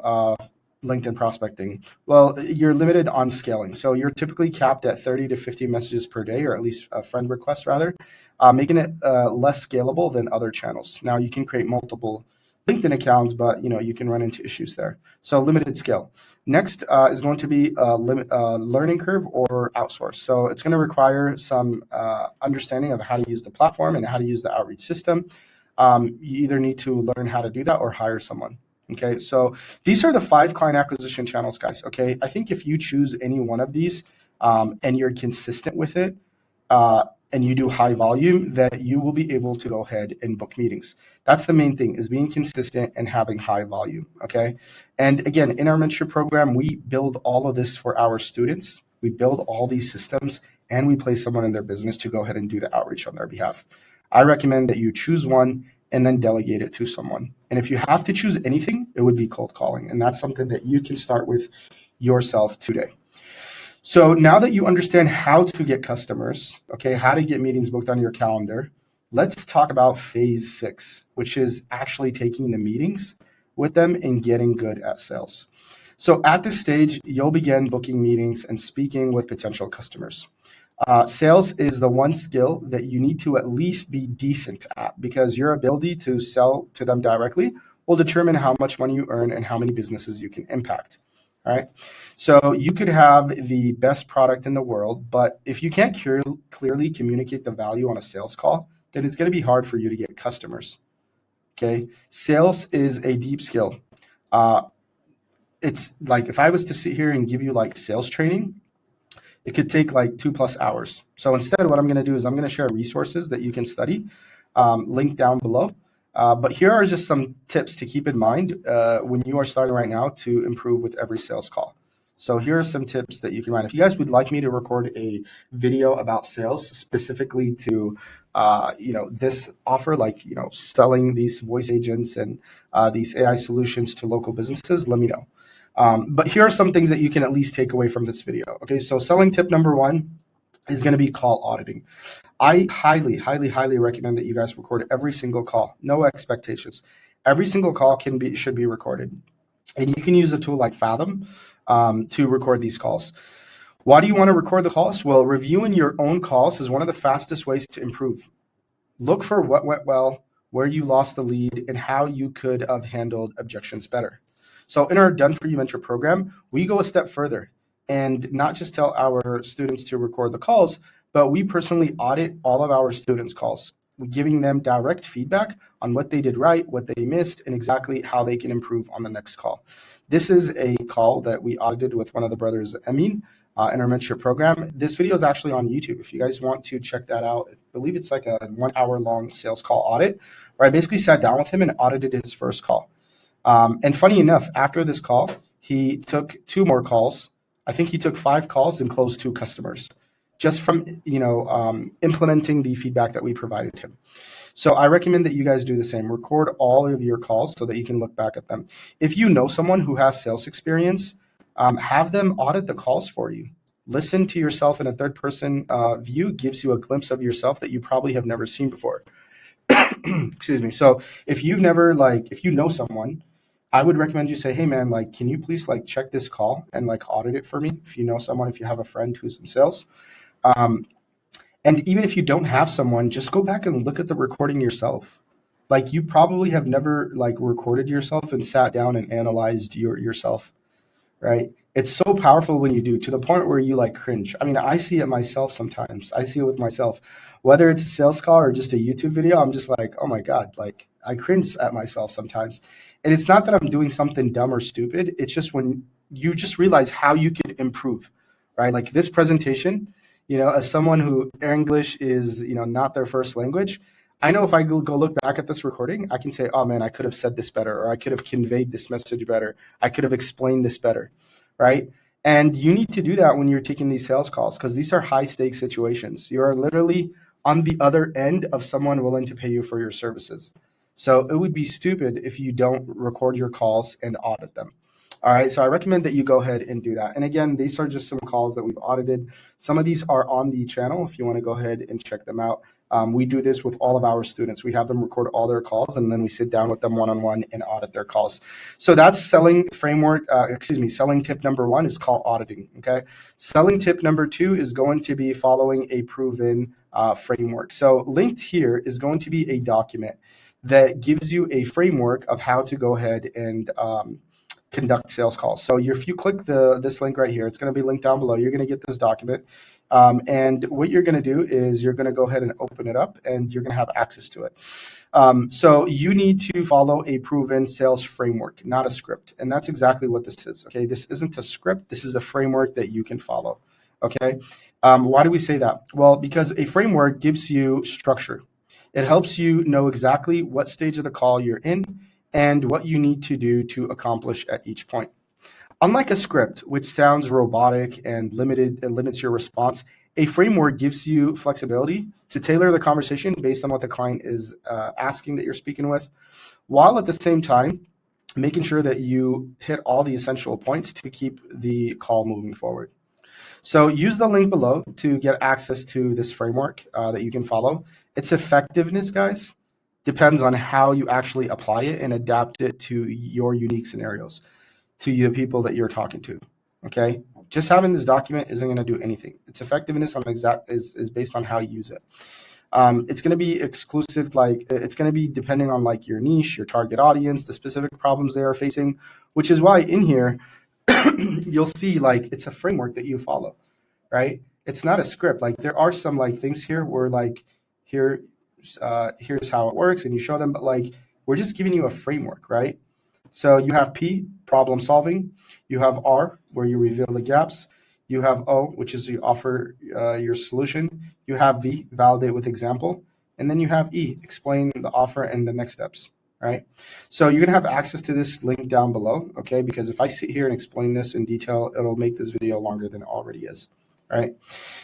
LinkedIn prospecting? Well, you're limited on scaling. So you're typically capped at 30 to 50 messages per day, or at least friend requests rather, making it less scalable than other channels. Now you can create multiple LinkedIn accounts, but you can run into issues there. So limited scale. Next is going to be a learning curve or outsource. So it's going to require some understanding of how to use the platform and how to use the outreach system. You either need to learn how to do that or hire someone. Okay, so these are the 5 client acquisition channels, guys. Okay, I think if you choose any one of these and you're consistent with it and you do high volume, that you will be able to go ahead and book meetings. That's the main thing, is being consistent and having high volume. Okay, and again, in our mentorship program, we build all of this for our students. We build all these systems and we place someone in their business to go ahead and do the outreach on their behalf. I recommend that you choose one and then delegate it to someone. And if you have to choose anything, it would be cold calling. And that's something that you can start with yourself today. So now that you understand how to get customers, okay, how to get meetings booked on your calendar, let's talk about phase 6, which is actually taking the meetings with them and getting good at sales. So at this stage, you'll begin booking meetings and speaking with potential customers. Sales is the one skill that you need to at least be decent at, because your ability to sell to them directly will determine how much money you earn and how many businesses you can impact. All right. So you could have the best product in the world, but if you can't clearly communicate the value on a sales call, then it's going to be hard for you to get customers. Okay. Sales is a deep skill. It's like if I was to sit here and give you like sales training, it could take like 2+ hours. So instead, what I'm going to do is I'm going to share resources that you can study, link down below. But here are just some tips to keep in mind when you are starting right now to improve with every sales call. So here are some tips that you can write. If you guys would like me to record a video about sales specifically to, this offer, like, selling these voice agents and these AI solutions to local businesses, let me know. But here are some things that you can at least take away from this video. Okay, so selling tip number 1 is going to be call auditing. I highly, highly, highly recommend that you guys record every single call. No expectations. Every single call should be recorded. And you can use a tool like Fathom to record these calls. Why do you want to record the calls? Well, reviewing your own calls is one of the fastest ways to improve. Look for what went well, where you lost the lead, and how you could have handled objections better. So in our Done For You Mentor program, we go a step further and not just tell our students to record the calls, but we personally audit all of our students' calls, giving them direct feedback on what they did right, what they missed, and exactly how they can improve on the next call. This is a call that we audited with one of the brothers, Emin, in our mentorship program. This video is actually on YouTube. If you guys want to check that out, I believe it's like a 1 hour long sales call audit where I basically sat down with him and audited his first call. And funny enough, after this call, he took 2 more calls. I think he took 5 calls and closed 2 customers just from, implementing the feedback that we provided him. So I recommend that you guys do the same. Record all of your calls so that you can look back at them. If you know someone who has sales experience, have them audit the calls for you. Listen to yourself in a third person view gives you a glimpse of yourself that you probably have never seen before. Excuse me. So if you know someone, I would recommend you say, hey man, can you please check this call and audit it for me? If you know someone, if you have a friend who's in sales. And even if you don't have someone, just go back and look at the recording yourself. You probably have never recorded yourself and sat down and analyzed yourself, right? It's so powerful when you do, to the point where you cringe. I mean, I see it myself sometimes. I see it with myself, whether it's a sales call or just a YouTube video. I'm just oh my God, I cringe at myself sometimes. And it's not that I'm doing something dumb or stupid. It's just when you just realize how you can improve, right? This presentation, as someone who English is, not their first language, I know if I go look back at this recording, I can say, oh man, I could have said this better, or I could have conveyed this message better. I could have explained this better, right? And you need to do that when you're taking these sales calls, because these are high stakes situations. You are literally on the other end of someone willing to pay you for your services. So it would be stupid if you don't record your calls and audit them. All right, so I recommend that you go ahead and do that. And again, these are just some calls that we've audited. Some of these are on the channel if you want to go ahead and check them out. We do this with all of our students. We have them record all their calls, and then we sit down with them one-on-one and audit their calls. So that's selling tip number 1 is call auditing, okay? Selling tip number 2 is going to be following a proven framework. So linked here is going to be a document that gives you a framework of how to go ahead and conduct sales calls. So if you click this link right here, it's going to be linked down below. You're going to get this document. And what you're going to do is you're going to go ahead and open it up, and you're going to have access to it. So you need to follow a proven sales framework, not a script. And that's exactly what this is. Okay, this isn't a script. This is a framework that you can follow. Okay, why do we say that? Well, because a framework gives you structure. It helps you know exactly what stage of the call you're in and what you need to do to accomplish at each point. Unlike a script, which sounds robotic and limits your response, a framework gives you flexibility to tailor the conversation based on what the client is asking that you're speaking with, while at the same time making sure that you hit all the essential points to keep the call moving forward. So use the link below to get access to this framework that you can follow. Its effectiveness, guys, depends on how you actually apply it and adapt it to your unique scenarios, to the people that you're talking to, okay? Just having this document isn't going to do anything. Its effectiveness is based on how you use it. It's going to be exclusive, like it's going to be depending on like your niche, your target audience, the specific problems they are facing, which is why in here you'll see like it's a framework that you follow, right? It's not a script. Like there are some like things here where like here's how it works and you show them, but like we're just giving you a framework, right? So you have P, problem solving. You have R, where you reveal the gaps. You have O, which is you offer your solution. You have V, validate with example. And then you have E, explain the offer and the next steps, right? So you're gonna have access to this link down below, okay? Because if I sit here and explain this in detail, it'll make this video longer than it already is, right?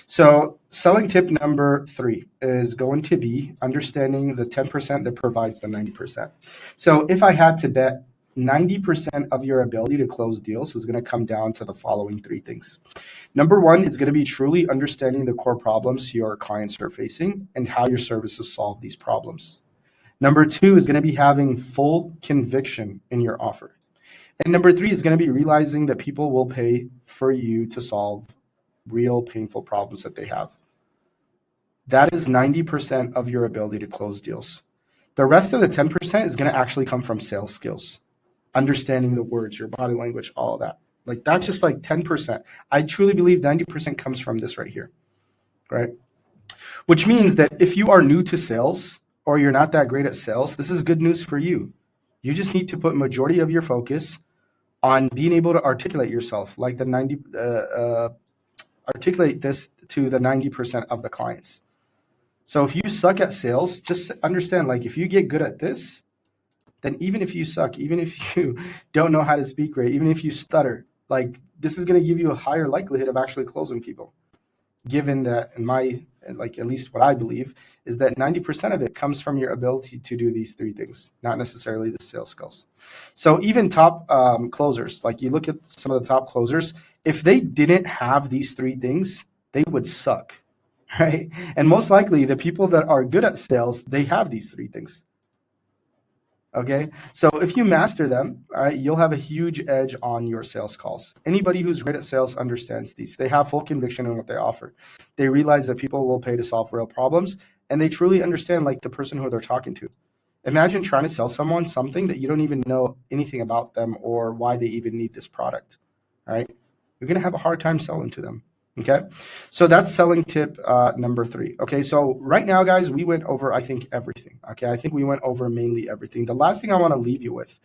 So selling tip number 3 is going to be understanding the 10% that provides the 90%. So if I had to bet 90% of your ability to close deals is going to come down to the following 3 things. Number 1 is going to be truly understanding the core problems your clients are facing and how your services solve these problems. Number 2 is going to be having full conviction in your offer. And number 3 is going to be realizing that people will pay for you to solve real painful problems that they have. That is 90% of your ability to close deals. The rest of the 10% is going to actually come from sales skills. Understanding the words, your body language, all of that. Like that's just like 10%. I truly believe 90% comes from this right here, right? Which means that if you are new to sales or you're not that great at sales, this is good news for you. You just need to put majority of your focus on being able to articulate yourself, like the articulate this to the 90% of the clients. So if you suck at sales, just understand, like if you get good at this, then even if you suck, even if you don't know how to speak right, even if you stutter, like this is going to give you a higher likelihood of actually closing people. Given that at least what I believe is that 90% of it comes from your ability to do these 3 things, not necessarily the sales skills. So even top closers, like you look at some of the top closers, if they didn't have these 3 things, they would suck, right? And most likely the people that are good at sales, they have these 3 things. Okay, so if you master them, all right, you'll have a huge edge on your sales calls. Anybody who's great at sales understands these. They have full conviction in what they offer. They realize that people will pay to solve real problems, and they truly understand like the person who they're talking to. Imagine trying to sell someone something that you don't even know anything about them or why they even need this product, all right? You're gonna have a hard time selling to them. Okay, so that's selling tip number 3. Okay, so right now, guys, we went over, I think, everything. Okay, I think we went over mainly everything. The last thing I want to leave you with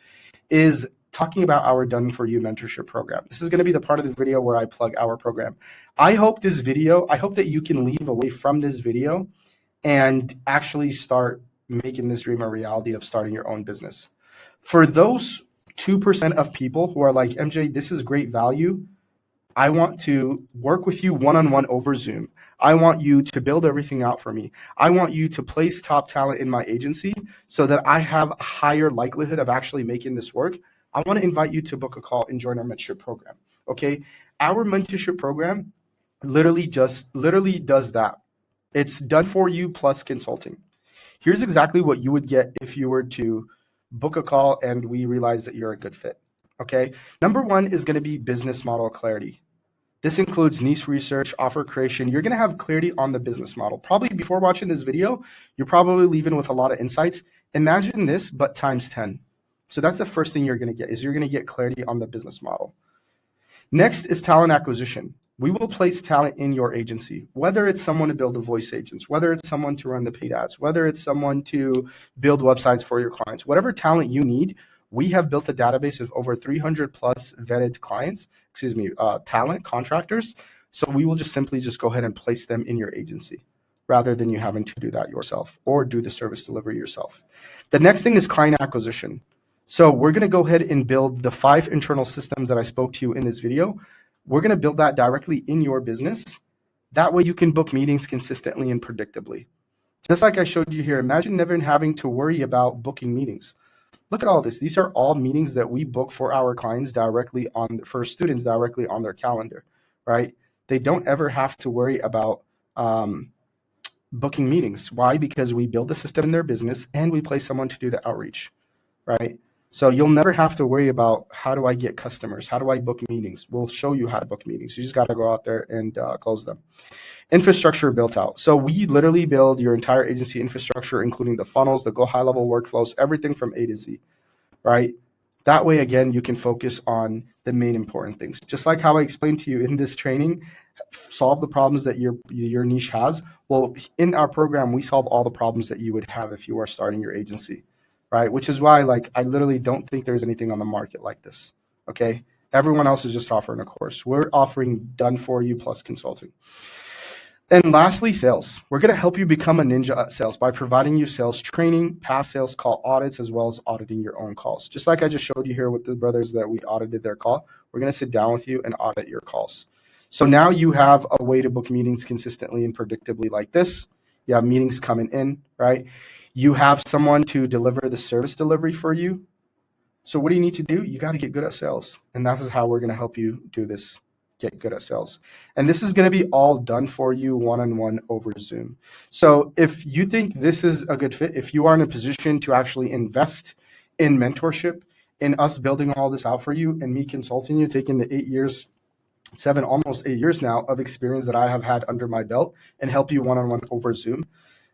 is talking about our Done For You mentorship program. This is going to be the part of the video where I plug our program. I hope that you can leave away from this video and actually start making this dream a reality of starting your own business. For those 2% of people who are like, MJ, this is great value, I want to work with you one-on-one over Zoom. I want you to build everything out for me. I want you to place top talent in my agency so that I have a higher likelihood of actually making this work. I want to invite you to book a call and join our mentorship program. Okay? Our mentorship program literally does that. It's done for you plus consulting. Here's exactly what you would get if you were to book a call and we realize that you're a good fit. Okay? Number 1 is going to be business model clarity. This includes niche research, offer creation. You're going to have clarity on the business model. Probably before watching this video, you're probably leaving with a lot of insights. Imagine this, but times 10. So that's the first thing you're going to get, is you're going to get clarity on the business model. Next is talent acquisition. We will place talent in your agency, whether it's someone to build the voice agents, whether it's someone to run the paid ads, whether it's someone to build websites for your clients, whatever talent you need. We have built a database of over 300 plus vetted talent contractors. So we will just simply go ahead and place them in your agency rather than you having to do that yourself or do the service delivery yourself. The next thing is client acquisition. So we're going to go ahead and build the 5 internal systems that I spoke to you in this video. We're going to build that directly in your business. That way you can book meetings consistently and predictably. Just like I showed you here, imagine never having to worry about booking meetings. Look at all this. These are all meetings that we book for our clients for students directly on their calendar, right? They don't ever have to worry about booking meetings. Why? Because we build the system in their business and we place someone to do the outreach, right? So you'll never have to worry about how do I get customers? How do I book meetings? We'll show you how to book meetings. You just got to go out there and close them. Infrastructure built out. So we literally build your entire agency infrastructure, including the funnels, the GoHighLevel workflows, everything from A to Z, right? That way, again, you can focus on the main important things. Just like how I explained to you in this training, solve the problems that your niche has. Well, in our program, we solve all the problems that you would have if you are starting your agency, right? Which is why, like, I literally don't think there's anything on the market like this, okay? Everyone else is just offering a course. We're offering done for you plus consulting. And lastly, sales. We're going to help you become a ninja at sales by providing you sales training, past sales call audits, as well as auditing your own calls. Just like I just showed you here with the brothers that we audited their call, we're going to sit down with you and audit your calls. So now you have a way to book meetings consistently and predictably like this. You have meetings coming in, right? You have someone to deliver the service delivery for you. So what do you need to do? You got to get good at sales. And that is how we're going to help you do this. Get good at sales. And this is going to be all done for you one-on-one over Zoom. So if you think this is a good fit, if you are in a position to actually invest in mentorship, in us building all this out for you and me consulting you, taking the 8 years, almost 8 years now of experience that I have had under my belt and help you one-on-one over Zoom,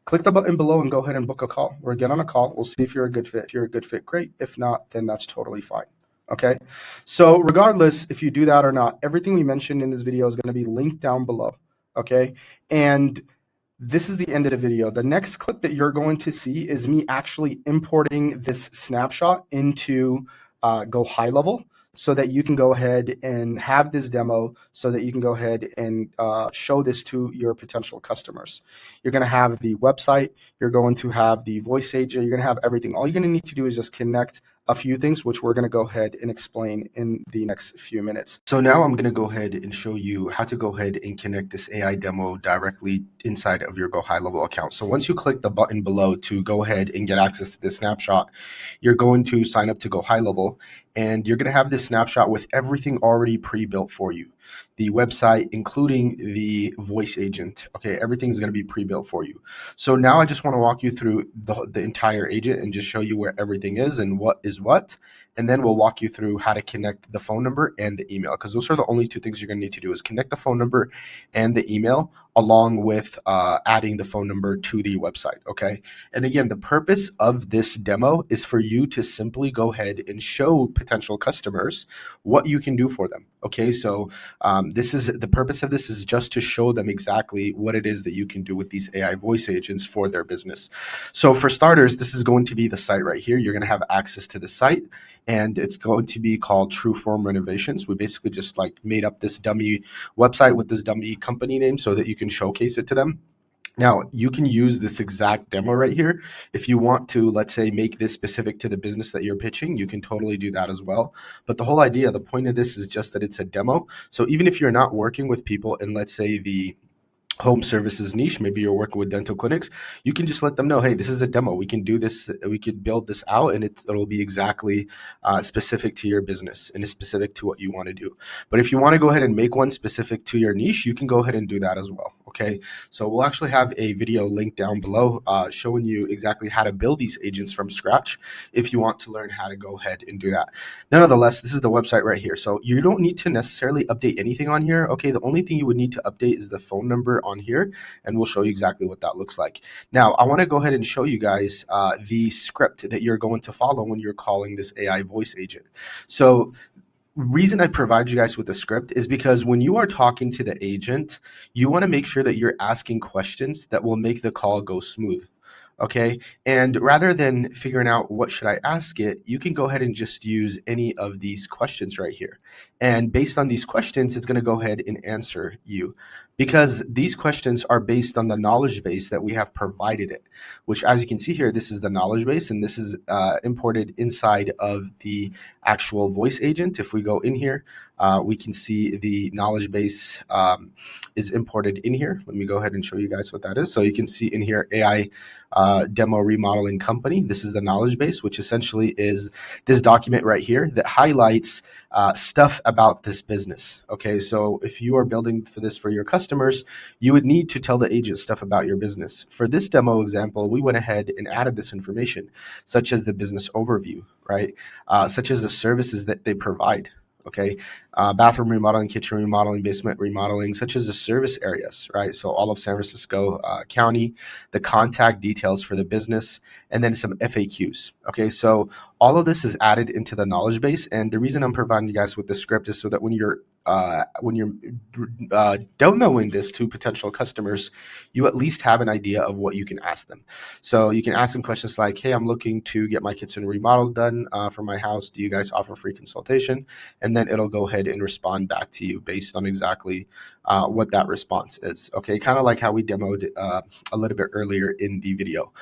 click the button below and go ahead and book a call. We'll get on a call. We'll see if you're a good fit. If you're a good fit, great. If not, then that's totally fine. Okay, so regardless if you do that or not, everything we mentioned in this video is going to be linked down below. Okay, and this is the end of the video. The next clip that you're going to see is me actually importing this snapshot into GoHighLevel so that you can go ahead and have this demo so that you can go ahead and show this to your potential customers. You're going to have the website, you're going to have the voice agent, you're going to have everything. All you're going to need to do is just connect a few things, which we're going to go ahead and explain in the next few minutes. So now I'm going to go ahead and show you how to go ahead and connect this AI demo directly inside of your GoHighLevel account. So once you click the button below to go ahead and get access to this snapshot, you're going to sign up to GoHighLevel, and you're going to have this snapshot with everything already pre-built for you. The website, including the voice agent. Okay, everything's going to be pre-built for you. So now I just want to walk you through the entire agent and just show you where everything is and what is what. And then we'll walk you through how to connect the phone number and the email, because those are the only two things you're going to need to do is connect the phone number and the email along with adding the phone number to the website. Okay. And again, the purpose of this demo is for you to simply go ahead and show potential customers what you can do for them. Okay. So this is the purpose of this is just to show them exactly what it is that you can do with these AI voice agents for their business. So for starters, this is going to be the site right here. You're going to have access to the site, and it's going to be called True Form Renovations. We basically just like made up this dummy website with this dummy company name so that you can showcase it to them. Now, you can use this exact demo right here. If you want to, let's say, make this specific to the business that you're pitching, you can totally do that as well. But the whole idea, the point of this is just that it's a demo. So even if you're not working with people in, let's say, the home services niche, maybe you're working with dental clinics, you can just let them know, hey, this is a demo. We can do this. We could build this out, and it'll be exactly specific to your business and it's specific to what you want to do. But if you want to go ahead and make one specific to your niche, you can go ahead and do that as well. Okay, so we'll actually have a video linked down below showing you exactly how to build these agents from scratch if you want to learn how to go ahead and do that. Nonetheless, this is the website right here. So you don't need to necessarily update anything on here. Okay, the only thing you would need to update is the phone number on here, and we'll show you exactly what that looks like. Now, I want to go ahead and show you guys the script that you're going to follow when you're calling this AI voice agent. So reason I provide you guys with a script is because when you are talking to the agent, you want to make sure that you're asking questions that will make the call go smooth. Okay, and rather than figuring out what should I ask it, you can go ahead and just use any of these questions right here. And based on these questions, it's going to go ahead and answer you, because these questions are based on the knowledge base that we have provided it, which, as you can see here, this is the knowledge base, and this is imported inside of the actual voice agent. If we go in here, we can see the knowledge base is imported in here. Let me go ahead and show you guys what that is. So you can see in here AI demo remodeling company. This is the knowledge base, which essentially is this document right here that highlights stuff about this business. Okay, so if you are building for this for your customers, you would need to tell the agent stuff about your business. For this demo example, we went ahead and added this information, such as the business overview, right? Such as the services that they provide. Okay, bathroom remodeling, kitchen remodeling, basement remodeling, such as the service areas, right? So all of San Francisco County, the contact details for the business, and then some FAQs. Okay, so all of this is added into the knowledge base, and the reason I'm providing you guys with the script is so that when you're demoing this to potential customers, you at least have an idea of what you can ask them. So you can ask them questions like, hey, I'm looking to get my kitchen remodel done for my house. Do you guys offer free consultation? And then it'll go ahead and respond back to you based on exactly what that response is. Okay, kind of like how we demoed a little bit earlier in the video.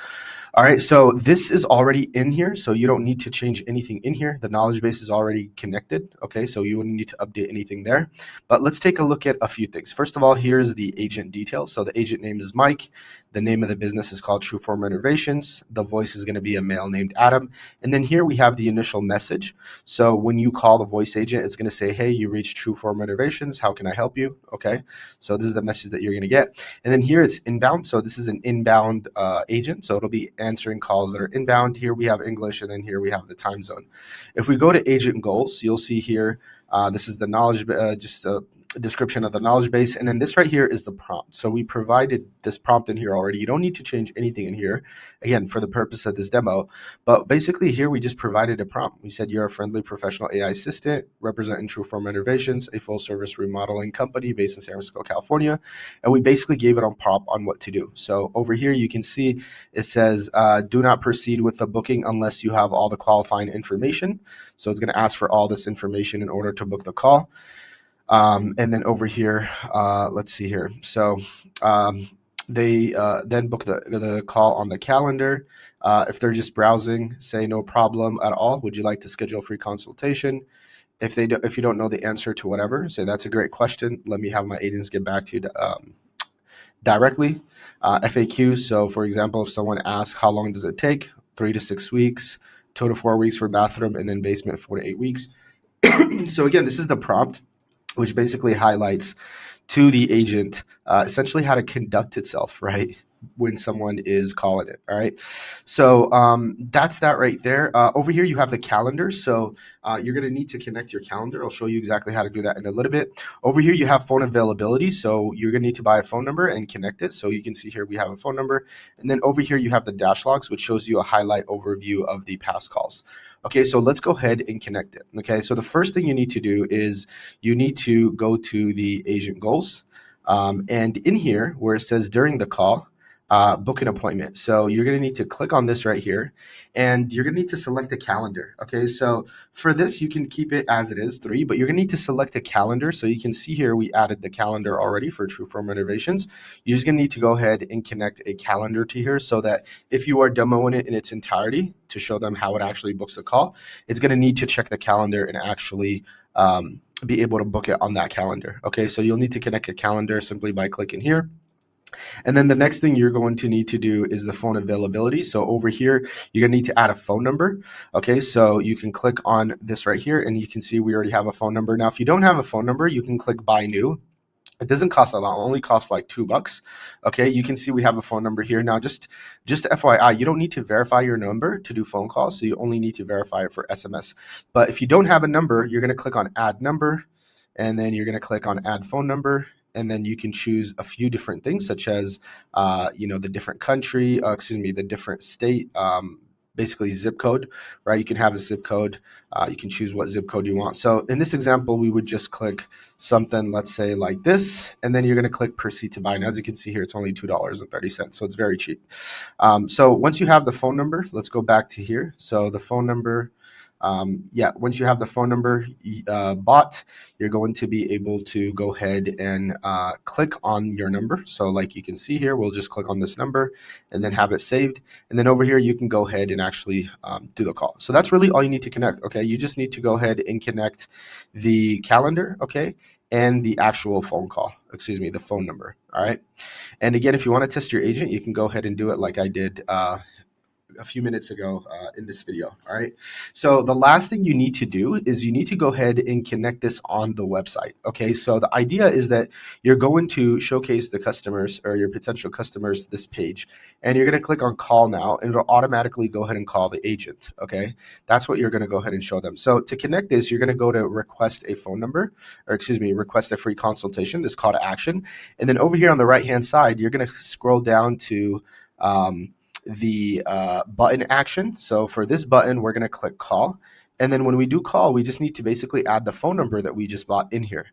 All right, so this is already in here, so you don't need to change anything in here. The knowledge base is already connected, okay, so you wouldn't need to update anything there. But let's take a look at a few things. First of all, here's the agent details. So the agent name is Mike. The name of the business is called Trueform Renovations. The voice is going to be a male named Adam. And then here we have the initial message. So when you call the voice agent, it's going to say, hey, you reached Trueform Renovations. How can I help you? Okay, so this is the message that you're going to get. And then here it's inbound. So this is an inbound agent. So it'll be answering calls that are inbound. Here we have English, and then here we have the time zone. If we go to agent goals, you'll see here, this is the knowledge, just a description of the knowledge base. And then this right here is the prompt. So we provided this prompt in here already. You don't need to change anything in here, again, for the purpose of this demo. But basically here we just provided a prompt. We said you're a friendly professional AI assistant representing Trueform Renovations, a full service remodeling company based in San Francisco, California. And we basically gave it a prompt on what to do. So over here you can see it says, do not proceed with the booking unless you have all the qualifying information. So it's going to ask for all this information in order to book the call. And then over here, let's see here. So they then book the call on the calendar. If they're just browsing, say no problem at all. Would you like to schedule a free consultation? If you don't know the answer to whatever, say that's a great question. Let me have my agents get back to you directly. FAQ. So for example, if someone asks how long does it take, 3 to 6 weeks, 2 to 4 weeks for bathroom, and then basement 4 to 8 weeks. So again, this is the prompt, which basically highlights to the agent essentially how to conduct itself, right, when someone is calling it. All right, so that's that right there. Over here you have the calendar, so you're going to need to connect your calendar. I'll show you exactly how to do that in a little bit. Over here you have phone availability, so you're going to need to buy a phone number and connect it. So you can see here we have a phone number, and then over here you have the dash logs, which shows you a highlight overview of the past calls. Okay, so let's go ahead and connect it. Okay, so the first thing you need to do is you need to go to the agent goals, and in here where it says during the call, book an appointment. So you're going to need to click on this right here, and you're going to need to select a calendar. Okay, so for this, you can keep it as it is 3, but you're going to need to select a calendar. So you can see here we added the calendar already for Trueform Renovations. You're just going to need to go ahead and connect a calendar to here so that if you are demoing it in its entirety to show them how it actually books a call, it's going to need to check the calendar and actually be able to book it on that calendar. Okay, so you'll need to connect a calendar simply by clicking here. And then the next thing you're going to need to do is the phone availability. So over here, you're going to need to add a phone number. Okay, so you can click on this right here, and you can see we already have a phone number. Now, if you don't have a phone number, you can click buy new. It doesn't cost a lot, it only costs like $2. Okay, you can see we have a phone number here. Now, just FYI, you don't need to verify your number to do phone calls, so you only need to verify it for SMS. But if you don't have a number, you're going to click on add number, and then you're going to click on add phone number. And then you can choose a few different things, such as, the different country, the different state, basically zip code, right? You can have a zip code. You can choose what zip code you want. So in this example, we would just click something, let's say like this, and then you're going to click proceed to buy. And as you can see here, it's only $2.30. So it's very cheap. So once you have the phone number, let's go back to here. So the phone number, Yeah, once you have the phone number bought, you're going to be able to go ahead and click on your number. So like you can see here, we'll just click on this number and then have it saved. And then over here, you can go ahead and actually do the call. So that's really all you need to connect, okay? You just need to go ahead and connect the calendar, okay? And the actual phone call, excuse me, the phone number, all right? And again, if you want to test your agent, you can go ahead and do it like I did a few minutes ago in this video. All right. So the last thing you need to do is you need to go ahead and connect this on the website. Okay. So the idea is that you're going to showcase the customers or your potential customers this page, and you're going to click on call now, and it'll automatically go ahead and call the agent. Okay. That's what you're going to go ahead and show them. So to connect this, you're going to go to request a phone number, or excuse me, request a free consultation, this call to action. And then over here on the right-hand side, you're going to scroll down to the button action. So for this button, we're going to click call. And then when we do call, we just need to basically add the phone number that we just bought in here.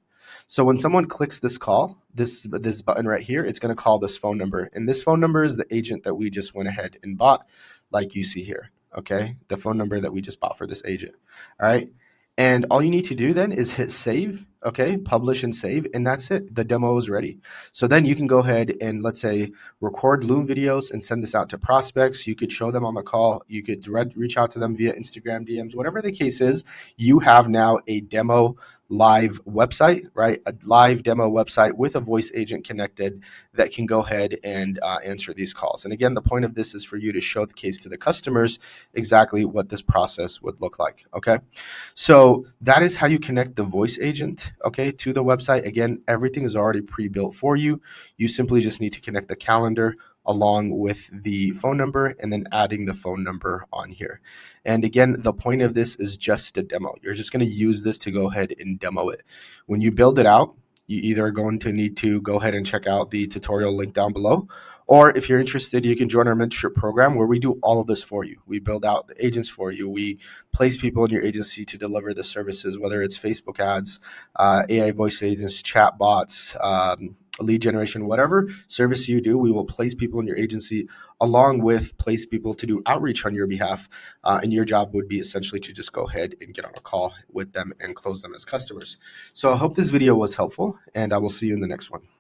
So when someone clicks this call, this button right here, it's going to call this phone number. And this phone number is the agent that we just went ahead and bought, like you see here. Okay, the phone number that we just bought for this agent. All right. And all you need to do then is hit save, okay, publish and save, and that's it. The demo is ready. So then you can go ahead and, let's say, record Loom videos and send this out to prospects. You could show them on the call. You could reach out to them via Instagram DMs, whatever the case is. You have now a demo live website, right? A live demo website with a voice agent connected that can go ahead and answer these calls. And again, the point of this is for you to show the case to the customers exactly what this process would look like, okay? So that is how you connect the voice agent, okay, to the website. Again, everything is already pre-built for you. You simply just need to connect the calendar along with the phone number and then adding the phone number on here. And again, the point of this is just a demo. You're just going to use this to go ahead and demo it. When you build it out, you either are going to need to go ahead and check out the tutorial link down below, or if you're interested, you can join our mentorship program where we do all of this for you. We build out the agents for you. We place people in your agency to deliver the services, whether it's Facebook ads, AI voice agents, chat bots, lead generation, whatever service you do, we will place people in your agency along with place people to do outreach on your behalf. And your job would be essentially to just go ahead and get on a call with them and close them as customers. So I hope this video was helpful, and I will see you in the next one.